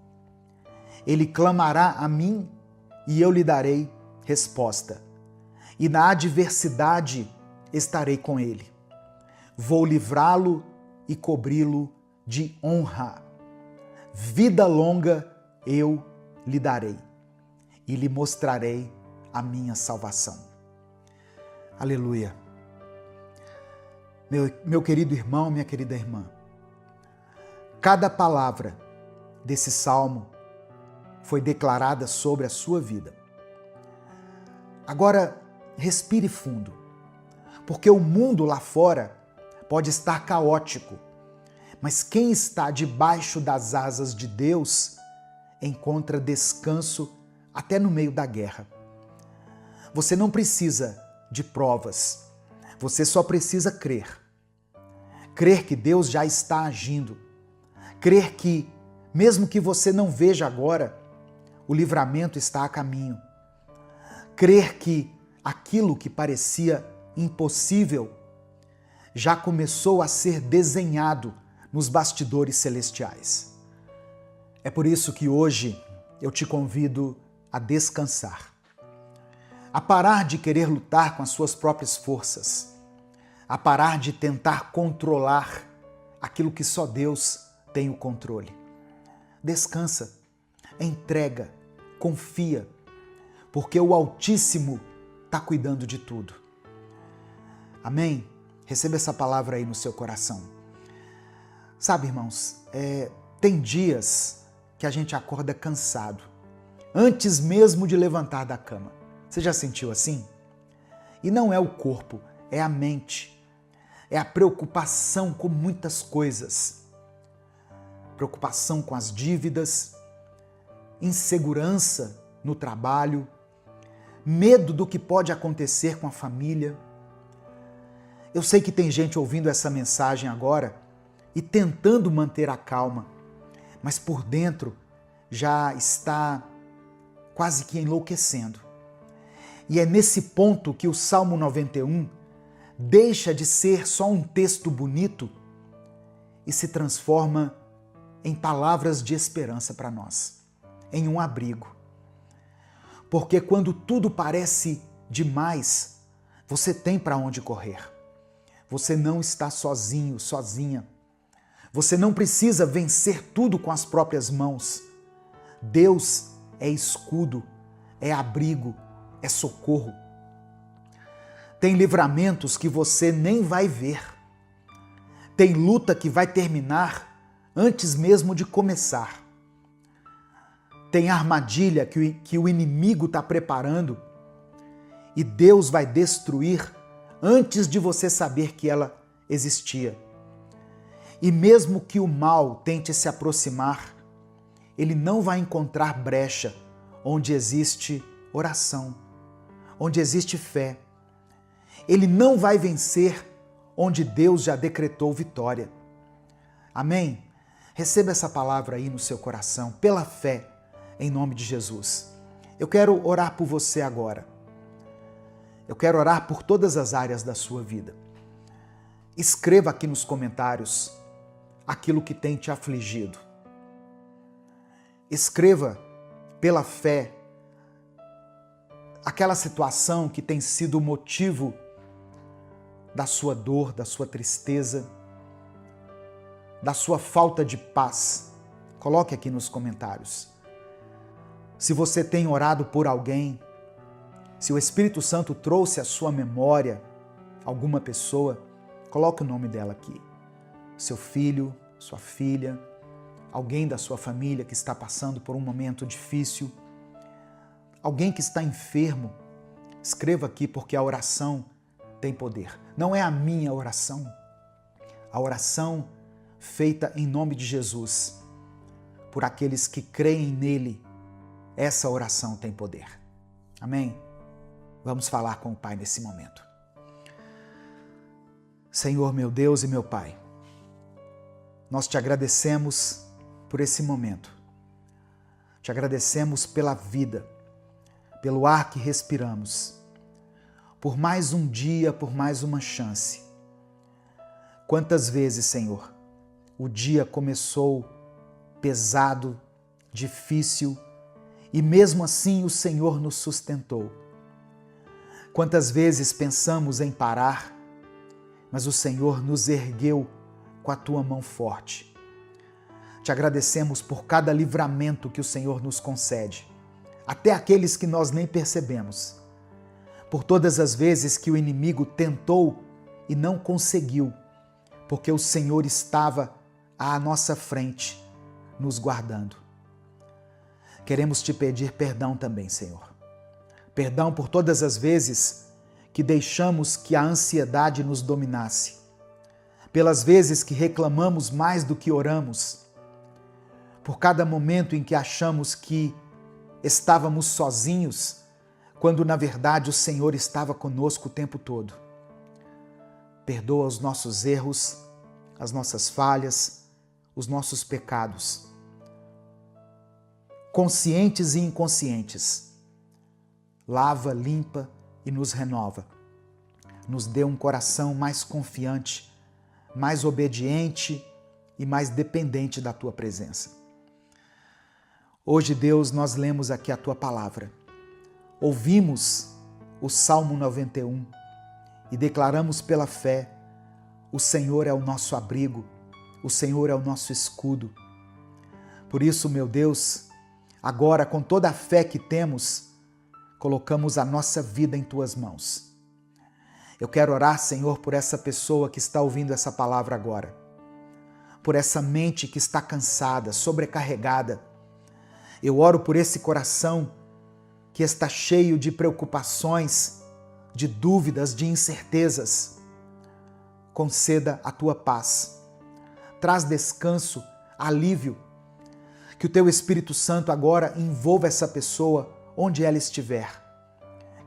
Ele clamará a mim e eu lhe darei resposta. E na adversidade estarei com ele. Vou livrá-lo e cobri-lo de honra. Vida longa eu lhe darei e lhe mostrarei a minha salvação. Aleluia. Meu querido irmão, minha querida irmã, cada palavra desse salmo foi declarada sobre a sua vida. Agora, respire fundo, porque o mundo lá fora pode estar caótico, mas quem está debaixo das asas de Deus encontra descanso até no meio da guerra. Você não precisa de provas, você só precisa crer. Crer que Deus já está agindo, crer que, mesmo que você não veja agora, o livramento está a caminho. Crer que aquilo que parecia impossível já começou a ser desenhado nos bastidores celestiais. É por isso que hoje eu te convido a descansar, a parar de querer lutar com as suas próprias forças, a parar de tentar controlar aquilo que só Deus tem o controle. Descansa, entrega, confia, porque o Altíssimo está cuidando de tudo. Amém? Receba essa palavra aí no seu coração. Sabe, irmãos, tem dias que a gente acorda cansado, antes mesmo de levantar da cama. Você já sentiu assim? E não é o corpo, é a mente. É a preocupação com muitas coisas. Preocupação com as dívidas, insegurança no trabalho, medo do que pode acontecer com a família. Eu sei que tem gente ouvindo essa mensagem agora e tentando manter a calma, mas por dentro já está quase que enlouquecendo. E é nesse ponto que o Salmo 91 deixa de ser só um texto bonito e se transforma em palavras de esperança para nós, em um abrigo. Porque quando tudo parece demais, você tem para onde correr. Você não está sozinho, sozinha. Você não precisa vencer tudo com as próprias mãos. Deus é escudo, é abrigo, é socorro. Tem livramentos que você nem vai ver. Tem luta que vai terminar antes mesmo de começar. Tem armadilha que o inimigo está preparando e Deus vai destruir antes de você saber que ela existia. E mesmo que o mal tente se aproximar, ele não vai encontrar brecha onde existe oração, onde existe fé. Ele não vai vencer onde Deus já decretou vitória. Amém? Receba essa palavra aí no seu coração, pela fé, em nome de Jesus. Eu quero orar por você agora. Eu quero orar por todas as áreas da sua vida. Escreva aqui nos comentários aquilo que tem te afligido. Escreva pela fé aquela situação que tem sido o motivo da sua dor, da sua tristeza, da sua falta de paz. Coloque aqui nos comentários. Se você tem orado por alguém, se o Espírito Santo trouxe à sua memória alguma pessoa, coloque o nome dela aqui. Seu filho, sua filha, alguém da sua família que está passando por um momento difícil, alguém que está enfermo, escreva aqui porque a oração tem poder. Não é a minha oração, a oração feita em nome de Jesus, por aqueles que creem nele, essa oração tem poder. Amém? Vamos falar com o Pai nesse momento. Senhor, meu Deus e meu Pai, nós te agradecemos por esse momento. Te agradecemos pela vida, pelo ar que respiramos, por mais um dia, por mais uma chance. Quantas vezes, Senhor, o dia começou pesado, difícil, e mesmo assim o Senhor nos sustentou. Quantas vezes pensamos em parar, mas o Senhor nos ergueu com a tua mão forte. Te agradecemos por cada livramento que o Senhor nos concede, até aqueles que nós nem percebemos. Por todas as vezes que o inimigo tentou e não conseguiu, porque o Senhor estava à nossa frente, nos guardando. Queremos te pedir perdão também, Senhor. Perdão por todas as vezes que deixamos que a ansiedade nos dominasse, pelas vezes que reclamamos mais do que oramos, por cada momento em que achamos que estávamos sozinhos, quando na verdade o Senhor estava conosco o tempo todo. Perdoa os nossos erros, as nossas falhas, os nossos pecados, conscientes e inconscientes. Lava, limpa e nos renova. nos dê um coração mais confiante, mais obediente e mais dependente da Tua presença. Hoje, Deus, nós lemos aqui a Tua palavra. Ouvimos o Salmo 91 e declaramos pela fé: o Senhor é o nosso abrigo, o Senhor é o nosso escudo. Por isso, meu Deus, agora com toda a fé que temos, colocamos a nossa vida em Tuas mãos. Eu quero orar, Senhor, por essa pessoa que está ouvindo essa palavra agora, por essa mente que está cansada, sobrecarregada. Eu oro por esse coração que está cheio de preocupações, de dúvidas, de incertezas. Conceda a Tua paz. Traz descanso, alívio. Que o Teu Espírito Santo agora envolva essa pessoa onde ela estiver.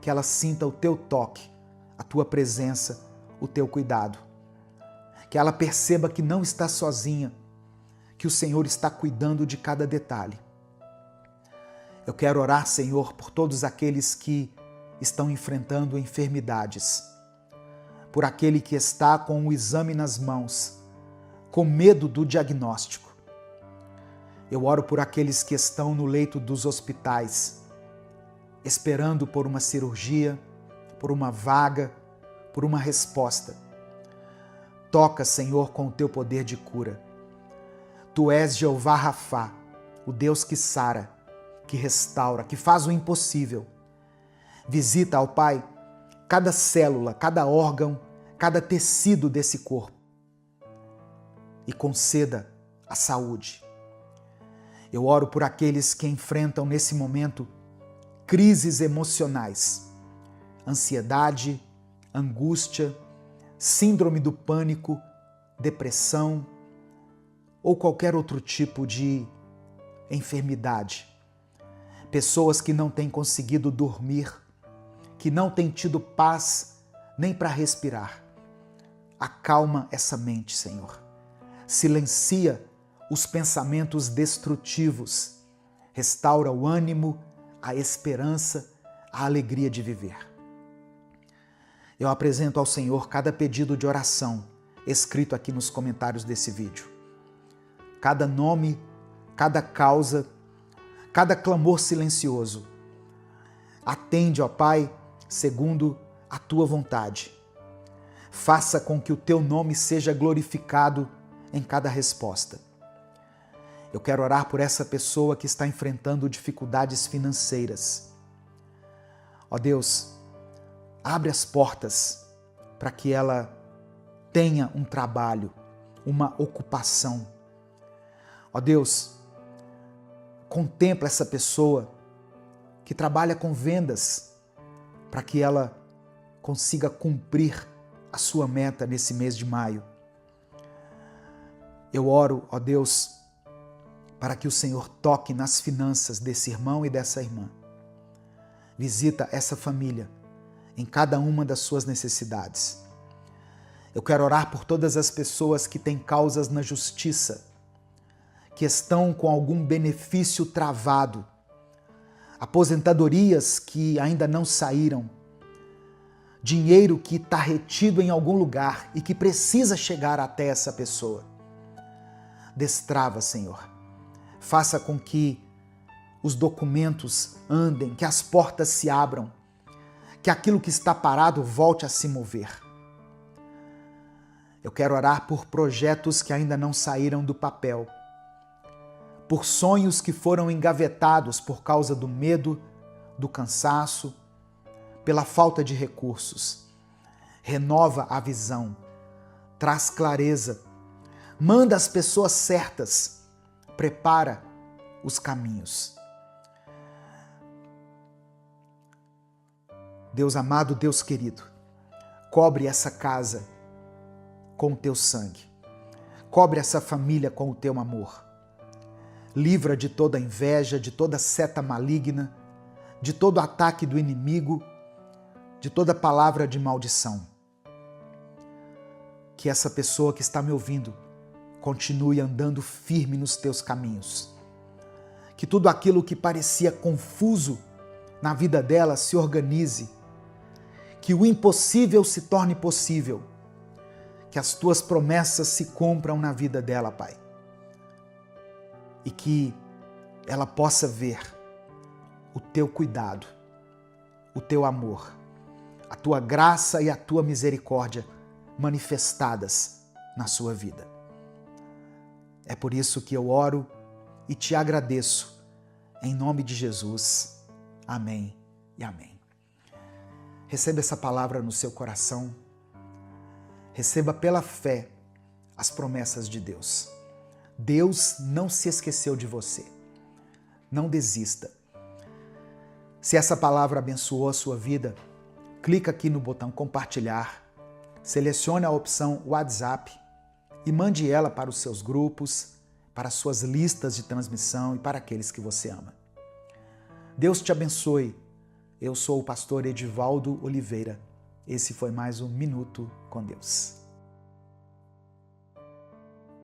Que ela sinta o Teu toque, a Tua presença, o Teu cuidado. Que ela perceba que não está sozinha, que o Senhor está cuidando de cada detalhe. Eu quero orar, Senhor, por todos aqueles que estão enfrentando enfermidades, por aquele que está com o exame nas mãos, com medo do diagnóstico. Eu oro por aqueles que estão no leito dos hospitais, esperando por uma cirurgia, por uma vaga, por uma resposta. Toca, Senhor, com o Teu poder de cura. Tu és Jeová Rafá, o Deus que sara, que restaura, que faz o impossível. Visita, ó Pai, cada célula, cada órgão, cada tecido desse corpo e conceda a saúde. Eu oro por aqueles que enfrentam nesse momento crises emocionais, ansiedade, angústia, síndrome do pânico, depressão ou qualquer outro tipo de enfermidade. Pessoas que não têm conseguido dormir, que não têm tido paz nem para respirar. Acalma essa mente, Senhor. Silencia os pensamentos destrutivos. Restaura o ânimo, a esperança, a alegria de viver. Eu apresento ao Senhor cada pedido de oração escrito aqui nos comentários desse vídeo. Cada nome, cada causa, cada clamor silencioso. Atende, ó Pai, segundo a Tua vontade. Faça com que o Teu nome seja glorificado em cada resposta. Eu quero orar por essa pessoa que está enfrentando dificuldades financeiras. Ó Deus, abre as portas para que ela tenha um trabalho, uma ocupação. Ó Deus, contempla essa pessoa que trabalha com vendas para que ela consiga cumprir a sua meta nesse mês de maio. Eu oro, ó Deus, para que o Senhor toque nas finanças desse irmão e dessa irmã. Visita essa família em cada uma das suas necessidades. Eu quero orar por todas as pessoas que têm causas na justiça, que estão com algum benefício travado, aposentadorias que ainda não saíram, dinheiro que está retido em algum lugar e que precisa chegar até essa pessoa. Destrava, Senhor. Faça com que os documentos andem, que as portas se abram, que aquilo que está parado volte a se mover. Eu quero orar por projetos que ainda não saíram do papel, por sonhos que foram engavetados por causa do medo, do cansaço, pela falta de recursos. Renova a visão, traz clareza, manda as pessoas certas, prepara os caminhos. Deus amado, Deus querido, cobre essa casa com o Teu sangue, cobre essa família com o Teu amor. Livra de toda inveja, de toda seta maligna, de todo ataque do inimigo, de toda palavra de maldição. Que essa pessoa que está me ouvindo continue andando firme nos Teus caminhos. Que tudo aquilo que parecia confuso na vida dela se organize. que o impossível se torne possível, que as tuas promessas se cumpram na vida dela, Pai, e que ela possa ver o teu cuidado, o teu amor, a tua graça e a tua misericórdia manifestadas na sua vida. É por isso que eu oro e te agradeço, em nome de Jesus. Amém e amém. Receba essa palavra no seu coração. Receba pela fé as promessas de Deus. Deus não se esqueceu de você. Não desista. Se essa palavra abençoou a sua vida, clica aqui no botão compartilhar, selecione a opção WhatsApp e mande ela para os seus grupos, para as suas listas de transmissão e para aqueles que você ama. Deus te abençoe. Eu sou o pastor Edivaldo Oliveira. Esse foi mais um Minuto com Deus.